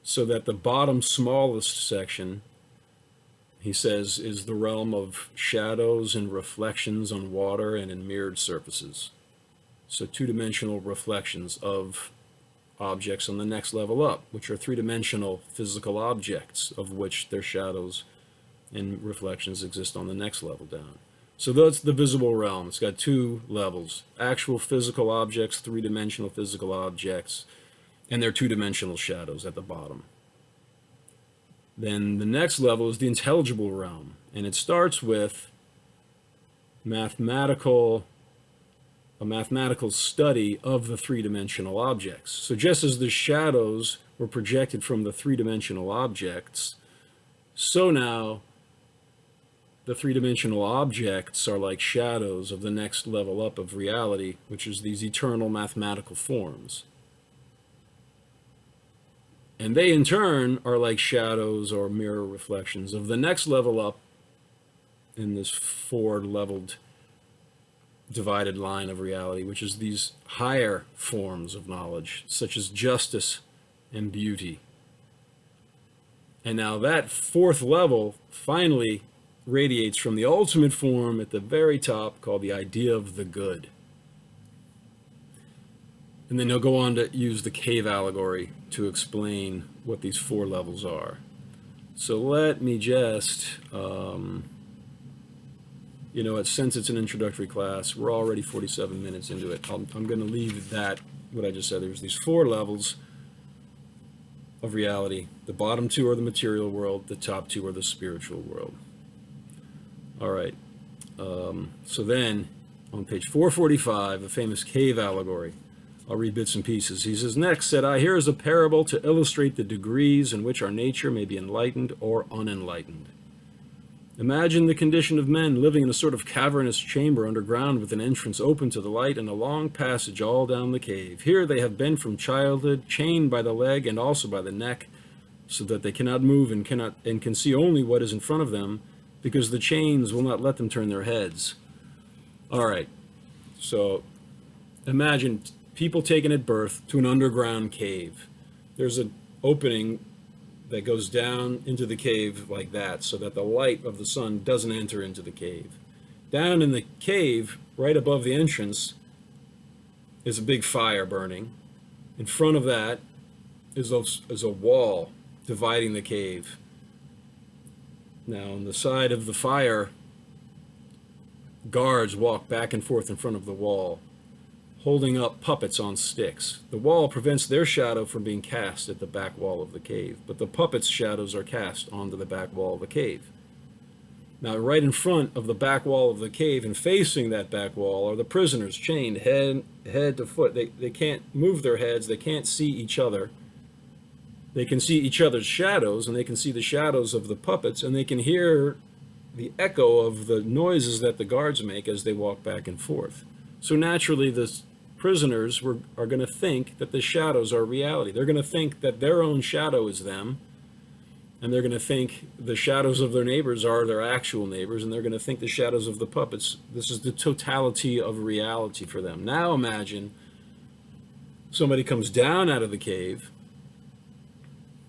so that the bottom smallest section, he says, is the realm of shadows and reflections on water and in mirrored surfaces. So 2-dimensional reflections of objects on the next level up, which are 3-dimensional physical objects, of which their shadows and reflections exist on the next level down. So that's the visible realm. It's got 2 levels: actual physical objects, 3-dimensional physical objects, and their 2-dimensional shadows at the bottom. Then the next level is the intelligible realm, and it starts with a mathematical study of the 3-dimensional objects. So just as the shadows were projected from the 3-dimensional objects, so now the 3-dimensional objects are like shadows of the next level up of reality, which is these eternal mathematical forms. And they in turn are like shadows or mirror reflections of the next level up in this 4-leveled divided line of reality, which is these higher forms of knowledge, such as justice and beauty. And now that 4th level finally radiates from the ultimate form at the very top, called the idea of the good. And then he'll go on to use the cave allegory to explain what these 4 levels are. So let me just, since it's an introductory class, we're already 47 minutes into it. I'm going to leave that, what I just said. There's these 4 levels of reality. The bottom 2 are the material world. The top 2 are the spiritual world. All right. So then, on page 445, the famous cave allegory. I'll read bits and pieces. He says, "Next, said I, here is a parable to illustrate the degrees in which our nature may be enlightened or unenlightened. Imagine the condition of men living in a sort of cavernous chamber underground with an entrance open to the light and a long passage all down the cave. Here they have been from childhood, chained by the leg and also by the neck, so that they cannot move and can see only what is in front of them, because the chains will not let them turn their heads." All right, so imagine people taken at birth to an underground cave. There's an opening that goes down into the cave like that, so that the light of the sun doesn't enter into the cave. Down in the cave, right above the entrance, is a big fire burning. In front of that is a wall dividing the cave. Now, on the side of the fire, guards walk back and forth in front of the wall, holding up puppets on sticks. The wall prevents their shadow from being cast at the back wall of the cave, but the puppets' shadows are cast onto the back wall of the cave. Now, right in front of the back wall of the cave and facing that back wall are the prisoners, chained head to foot. They can't move their heads. They can't see each other. They can see each other's shadows, and they can see the shadows of the puppets, and they can hear the echo of the noises that the guards make as they walk back and forth. So naturally, the prisoners are going to think that the shadows are reality. They're going to think that their own shadow is them, And they're going to think the shadows of their neighbors are their actual neighbors, and they're going to think the shadows of the puppets, this is the totality of reality for them. Now imagine somebody comes down out of the cave,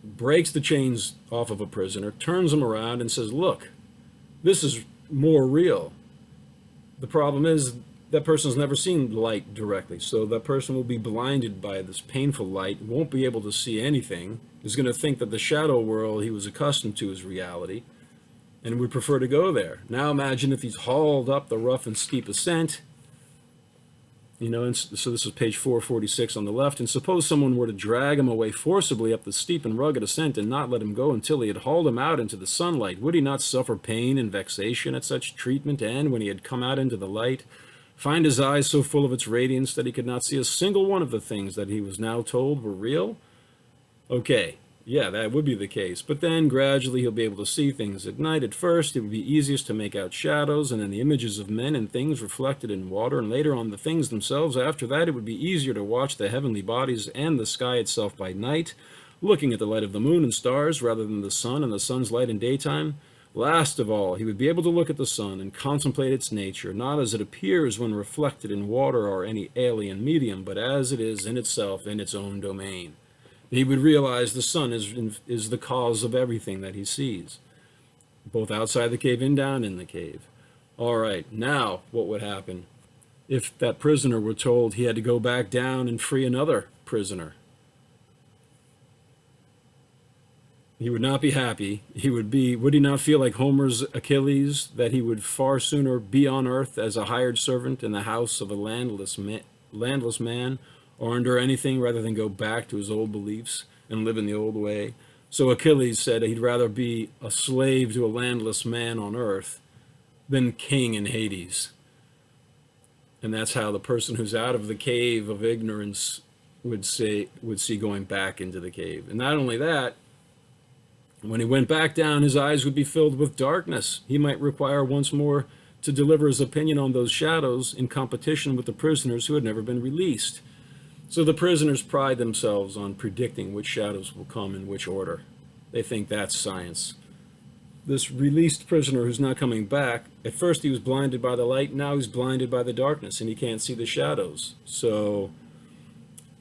breaks the chains off of a prisoner, turns them around and says, look, this is more real. The problem is that person's never seen light directly, so that person will be blinded by this painful light, won't be able to see anything, is going to think that the shadow world he was accustomed to is reality, and would prefer to go there. Now imagine if he's hauled up the rough and steep ascent, and so this is page 446 on the left, and suppose someone were to drag him away forcibly up the steep and rugged ascent and not let him go until he had hauled him out into the sunlight. Would he not suffer pain and vexation at such treatment, and when he had come out into the light, find his eyes so full of its radiance that he could not see a single one of the things that he was now told were real? Okay, yeah, that would be the case. But then gradually he'll be able to see things at night. At first, it would be easiest to make out shadows and then the images of men and things reflected in water, and later on the things themselves. After that, it would be easier to watch the heavenly bodies and the sky itself by night, looking at the light of the moon and stars rather than the sun and the sun's light in daytime. Last of all, he would be able to look at the sun and contemplate its nature, not as it appears when reflected in water or any alien medium, but as it is in itself, in its own domain. He would realize the sun is the cause of everything that he sees, both outside the cave and down in the cave. All right, now what would happen if that prisoner were told he had to go back down and free another prisoner? He would not be happy. Would he not feel like Homer's Achilles, that he would far sooner be on earth as a hired servant in the house of a landless man, or endure anything rather than go back to his old beliefs and live in the old way? So Achilles said he'd rather be a slave to a landless man on earth than king in Hades. And that's how the person who's out of the cave of ignorance would see going back into the cave. And not only that, when he went back down, his eyes would be filled with darkness. He might require once more to deliver his opinion on those shadows in competition with the prisoners who had never been released. So the prisoners pride themselves on predicting which shadows will come in which order. They think that's science. This released prisoner who's not coming back, at first he was blinded by the light, now he's blinded by the darkness, and he can't see the shadows. So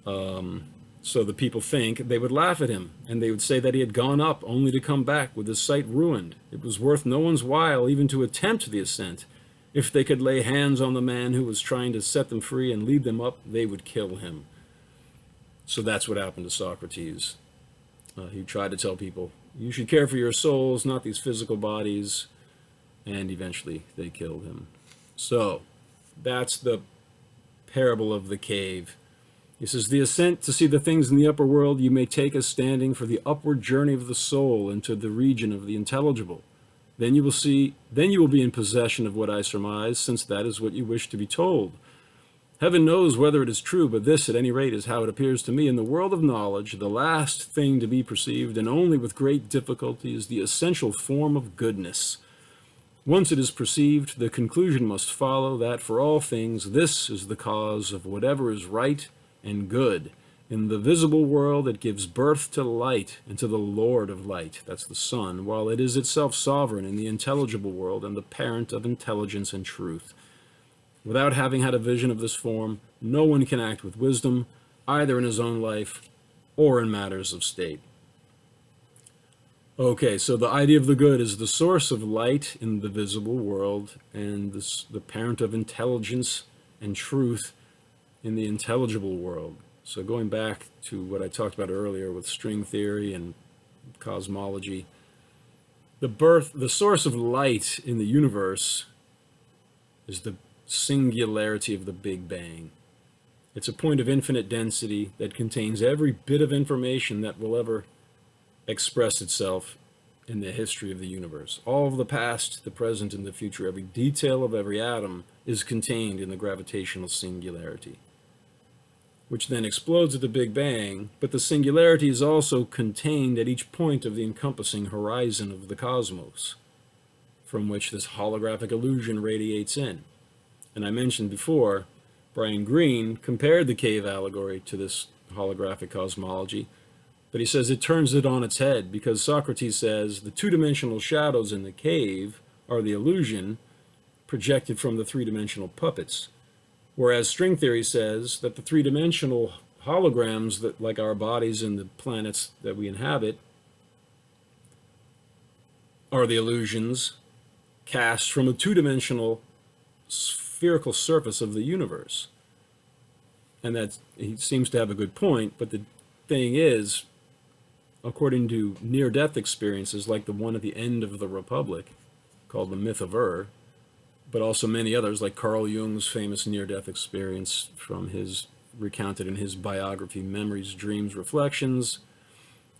the people think they would laugh at him, and they would say that he had gone up only to come back with his sight ruined. It was worth no one's while even to attempt the ascent. If they could lay hands on the man who was trying to set them free and lead them up, they would kill him. So that's what happened to Socrates. He tried to tell people, you should care for your souls, not these physical bodies, and eventually they killed him. So that's the parable of the cave. He says, the ascent to see the things in the upper world you may take as standing for the upward journey of the soul into the region of the intelligible. Then you will be in possession of what I surmise, since that is what you wish to be told. Heaven knows whether it is true, but this at any rate is how it appears to me. In the world of knowledge, the last thing to be perceived, and only with great difficulty, is the essential form of goodness. Once it is perceived, the conclusion must follow that for all things this is the cause of whatever is right and good. In the visible world it gives birth to light and to the Lord of light, that's the sun, while it is itself sovereign in the intelligible world and the parent of intelligence and truth. Without having had a vision of this form, no one can act with wisdom, either in his own life or in matters of state. Okay, so the idea of the good is the source of light in the visible world and the parent of intelligence and truth in the intelligible world. So going back to what I talked about earlier with string theory and cosmology, the source of light in the universe is the singularity of the Big Bang. It's a point of infinite density that contains every bit of information that will ever express itself in the history of the universe. All of the past, the present, and the future, every detail of every atom is contained in the gravitational singularity, which then explodes at the Big Bang, but the singularity is also contained at each point of the encompassing horizon of the cosmos, from which this holographic illusion radiates in. And I mentioned before, Brian Greene compared the cave allegory to this holographic cosmology But he says it turns it on its head, because Socrates says the two-dimensional shadows in the cave are the illusion projected from the three-dimensional puppets. Whereas string theory says that the three-dimensional holograms, that like our bodies and the planets that we inhabit, are the illusions cast from a two-dimensional spherical surface of the universe. And that he seems to have a good point, but the thing is, according to near-death experiences like the one at the end of the Republic, called the Myth of but also many others, like Carl Jung's famous near-death experience from his recounted in his biography, Memories, Dreams, Reflections,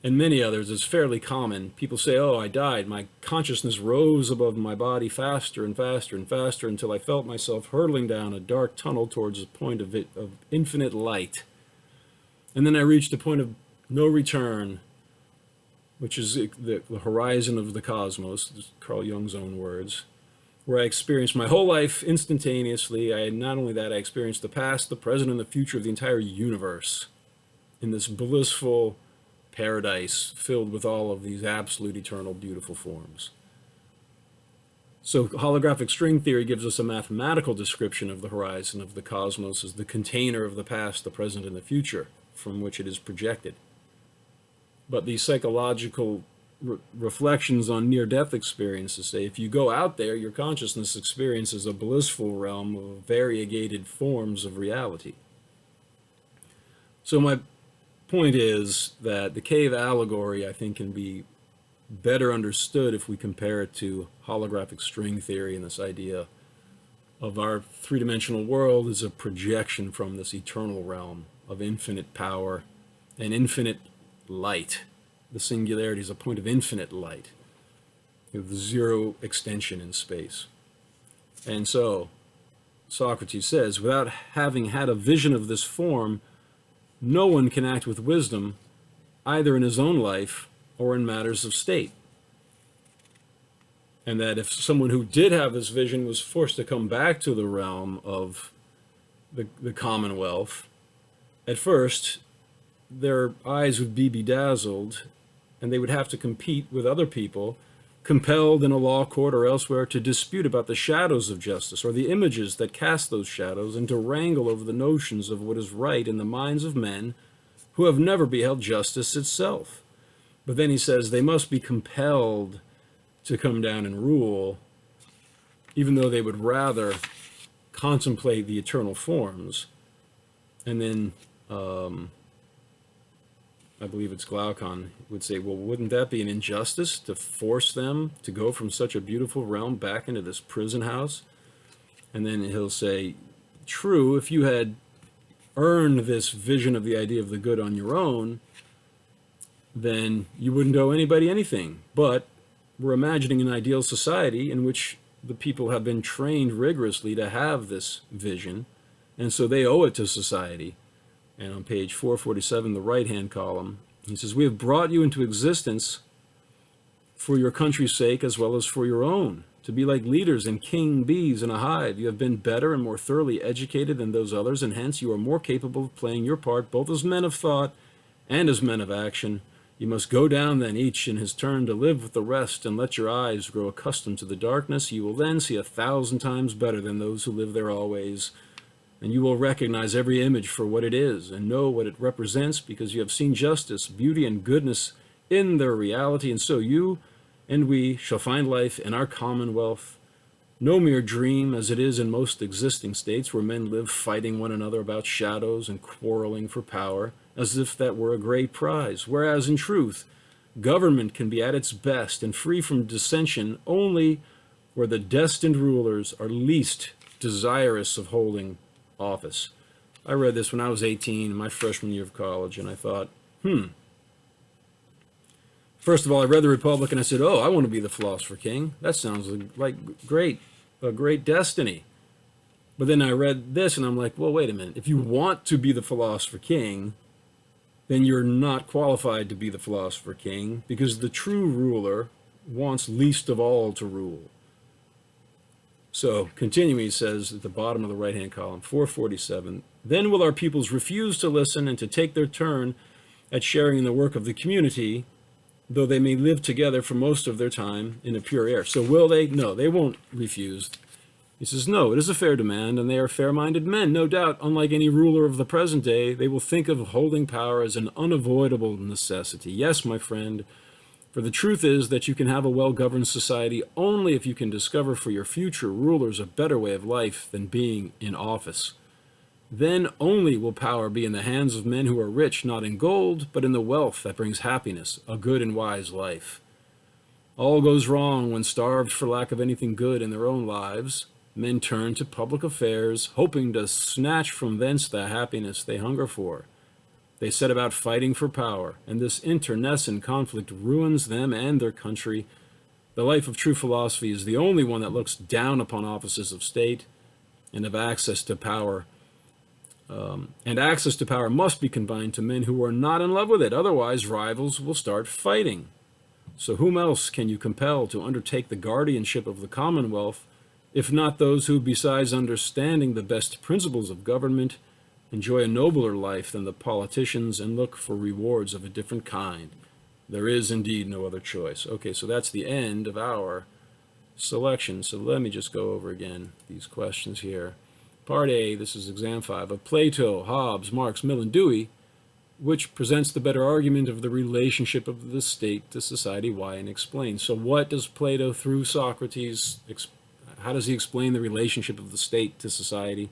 and many others, is fairly common. People say, oh, I died. My consciousness rose above my body faster and faster and faster until I felt myself hurtling down a dark tunnel towards a point of infinite light. And then I reached a point of no return, which is the horizon of the cosmos, Carl Jung's own words, where I experienced my whole life instantaneously. Not only that, I experienced the past, the present, and the future of the entire universe in this blissful paradise filled with all of these absolute, eternal, beautiful forms. So holographic string theory gives us a mathematical description of the horizon of the cosmos as the container of the past, the present, and the future from which it is projected. But these psychological reflections on near-death experiences say if you go out there, your consciousness experiences a blissful realm of variegated forms of reality. So my point is that the cave allegory, I think, can be better understood if we compare it to holographic string theory and this idea of our three-dimensional world as a projection from this eternal realm of infinite power and infinite light. The singularity is a point of infinite light, with zero extension in space. And so, Socrates says, without having had a vision of this form, no one can act with wisdom, either in his own life or in matters of state. And that if someone who did have this vision was forced to come back to the realm of the commonwealth, at first, their eyes would be bedazzled, and they would have to compete with other people, compelled in a law court or elsewhere to dispute about the shadows of justice or the images that cast those shadows, and to wrangle over the notions of what is right in the minds of men who have never beheld justice itself. But then he says they must be compelled to come down and rule, even though they would rather contemplate the eternal forms. And then I believe it's Glaucon would say, well, wouldn't that be an injustice to force them to go from such a beautiful realm back into this prison house? And then he'll say, true, if you had earned this vision of the idea of the good on your own, then you wouldn't owe anybody anything. But we're imagining an ideal society in which the people have been trained rigorously to have this vision, and so they owe it to society. And on page 447, the right-hand column, he says, we have brought you into existence for your country's sake as well as for your own, to be like leaders and king bees in a hive. You have been better and more thoroughly educated than those others, and hence you are more capable of playing your part both as men of thought and as men of action. You must go down then, each in his turn, to live with the rest, and let your eyes grow accustomed to the darkness. You will then see 1,000 times better than those who live there always. And you will recognize every image for what it is and know what it represents, because you have seen justice, beauty, and goodness in their reality. And so you and we shall find life in our commonwealth no mere dream, as it is in most existing states, where men live fighting one another about shadows and quarreling for power, as if that were a great prize. Whereas in truth, government can be at its best and free from dissension only where the destined rulers are least desirous of holding office. I read this when I was 18, in my freshman year of college, and I thought, First of all, I read the Republic and I said, oh, I want to be the philosopher king. That sounds like a great destiny. But then I read this and I'm like, well, wait a minute. If you want to be the philosopher king, then you're not qualified to be the philosopher king, because the true ruler wants least of all to rule. So, continuing, he says at the bottom of the right-hand column, 447, then will our peoples refuse to listen and to take their turn, at sharing in the work of the community, though they may live together for most of their time in a pure air. So will they? No, they won't refuse. He says, no, it is a fair demand, and they are fair-minded men. No doubt, unlike any ruler of the present day, they will think of holding power as an unavoidable necessity. Yes, my friend, for the truth is that you can have a well-governed society only if you can discover for your future rulers a better way of life than being in office. Then only will power be in the hands of men who are rich, not in gold, but in the wealth that brings happiness, a good and wise life. All goes wrong when, starved for lack of anything good in their own lives, men turn to public affairs, hoping to snatch from thence the happiness they hunger for. They set about fighting for power, and this internecine conflict ruins them and their country. The life of true philosophy is the only one that looks down upon offices of state and of access to power. And access to power must be confined to men who are not in love with it. Otherwise, rivals will start fighting. So whom else can you compel to undertake the guardianship of the Commonwealth, if not those who, besides understanding the best principles of government, enjoy a nobler life than the politicians and look for rewards of a different kind? There is indeed no other choice. Okay, so that's the end of our selection. So let me just go over again these questions here. Part A, this is exam 5, of Plato, Hobbes, Marx, Mill, and Dewey, which presents the better argument of the relationship of the state to society. Why? And explain. So what does Plato, through Socrates, how does he explain the relationship of the state to society?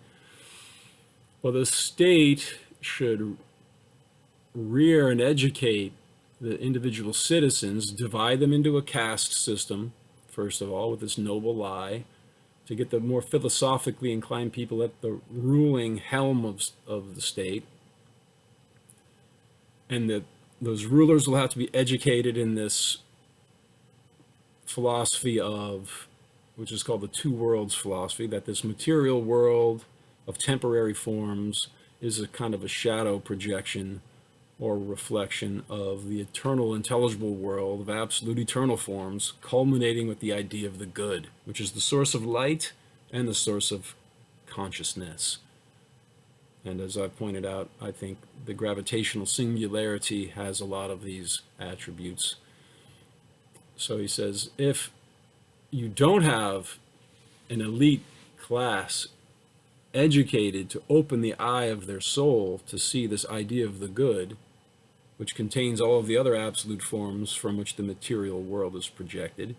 Well, the state should rear and educate the individual citizens, divide them into a caste system, first of all, with this noble lie, to get the more philosophically inclined people at the ruling helm of the state. And that those rulers will have to be educated in this philosophy of, which is called the two worlds philosophy, that this material world of temporary forms is a kind of a shadow projection or reflection of the eternal intelligible world of absolute eternal forms, culminating with the idea of the good, which is the source of light and the source of consciousness. And as I pointed out, I think the gravitational singularity has a lot of these attributes. So he says, if you don't have an elite class educated to open the eye of their soul to see this idea of the good, which contains all of the other absolute forms from which the material world is projected,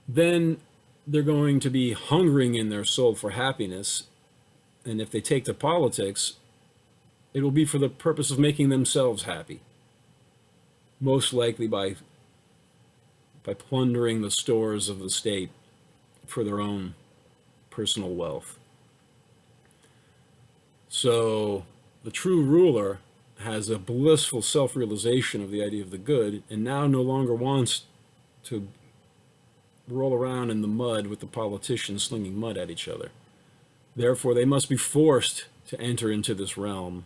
then they're going to be hungering in their soul for happiness. And if they take to politics, it will be for the purpose of making themselves happy, most likely by plundering the stores of the state for their own personal wealth. So the true ruler has a blissful self-realization of the idea of the good, and now no longer wants to roll around in the mud with the politicians slinging mud at each other. Therefore, they must be forced to enter into this realm.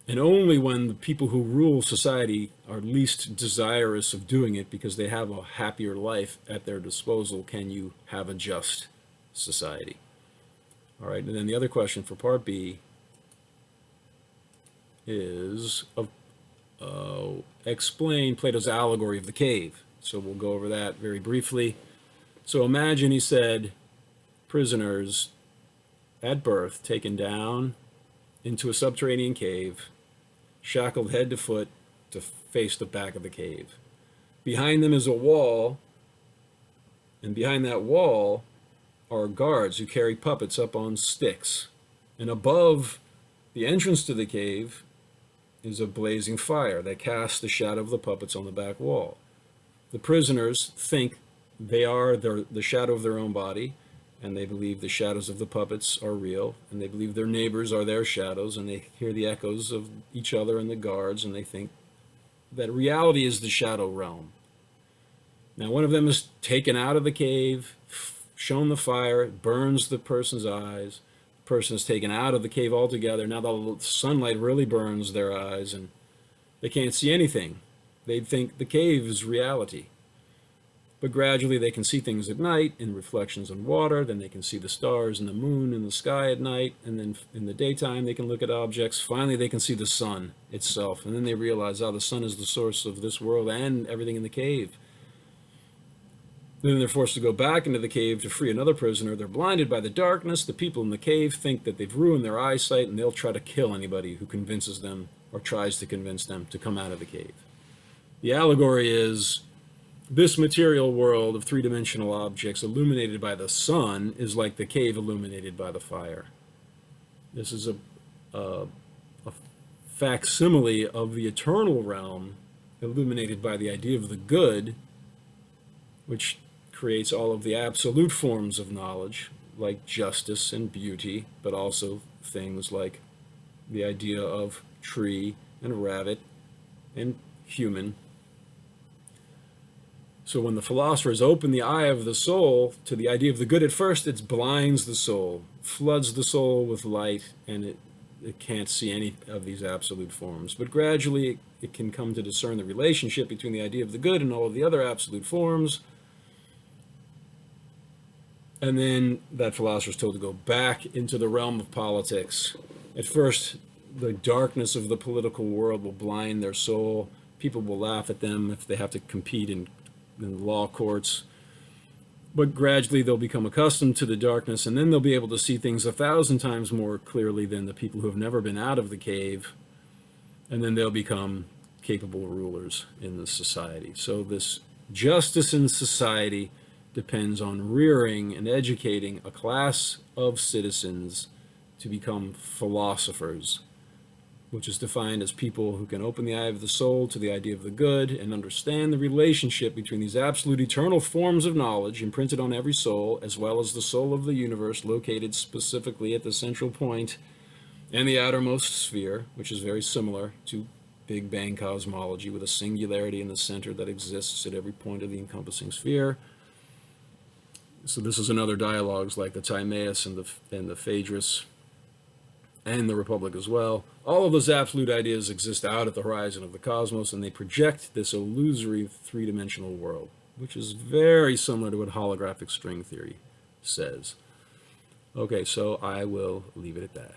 And only when the people who rule society are least desirous of doing it because they have a happier life at their disposal can you have a just society. All right, and then the other question for part B is explain Plato's allegory of the cave. So we'll go over that very briefly. So imagine, he said, prisoners at birth taken down into a subterranean cave, shackled head to foot to face the back of the cave. Behind them is a wall, and behind that wall are guards who carry puppets up on sticks. And above the entrance to the cave is a blazing fire that casts the shadow of the puppets on the back wall. The prisoners think they are the shadow of their own body, and they believe the shadows of the puppets are real, and they believe their neighbors are their shadows, and they hear the echoes of each other and the guards, and they think that reality is the shadow realm. Now, one of them is taken out of the cave, shown the fire, it burns the person's eyes. The person is taken out of the cave altogether. Now the sunlight really burns their eyes, and they can't see anything. They think the cave is reality. But gradually they can see things at night in reflections on water, then they can see the stars and the moon in the sky at night, and then in the daytime they can look at objects. Finally they can see the sun itself, and then they realize, oh, the sun is the source of this world and everything in the cave. Then they're forced to go back into the cave to free another prisoner. They're blinded by the darkness. The people in the cave think that they've ruined their eyesight, and they'll try to kill anybody who convinces them or tries to convince them to come out of the cave. The allegory is this material world of three-dimensional objects illuminated by the sun is like the cave illuminated by the fire. This is a facsimile of the eternal realm illuminated by the idea of the good, which creates all of the absolute forms of knowledge, like justice and beauty, but also things like the idea of tree and rabbit and human. So when the philosophers open the eye of the soul to the idea of the good, at first it blinds the soul, floods the soul with light, and it can't see any of these absolute forms. But gradually it can come to discern the relationship between the idea of the good and all of the other absolute forms. And then that philosopher is told to go back into the realm of politics. At first, the darkness of the political world will blind their soul. People will laugh at them if they have to compete in law courts. But gradually they'll become accustomed to the darkness, and then they'll be able to see things 1,000 times more clearly than the people who have never been out of the cave. And then they'll become capable rulers in the society. So this justice in society depends on rearing and educating a class of citizens to become philosophers, which is defined as people who can open the eye of the soul to the idea of the good and understand the relationship between these absolute eternal forms of knowledge imprinted on every soul, as well as the soul of the universe located specifically at the central point and the outermost sphere, which is very similar to Big Bang cosmology, with a singularity in the center that exists at every point of the encompassing sphere. So this is another dialogues like the Timaeus and the Phaedrus and the Republic as well. All of those absolute ideas exist out at the horizon of the cosmos, and they project this illusory three-dimensional world, which is very similar to what holographic string theory says. Okay, so I will leave it at that.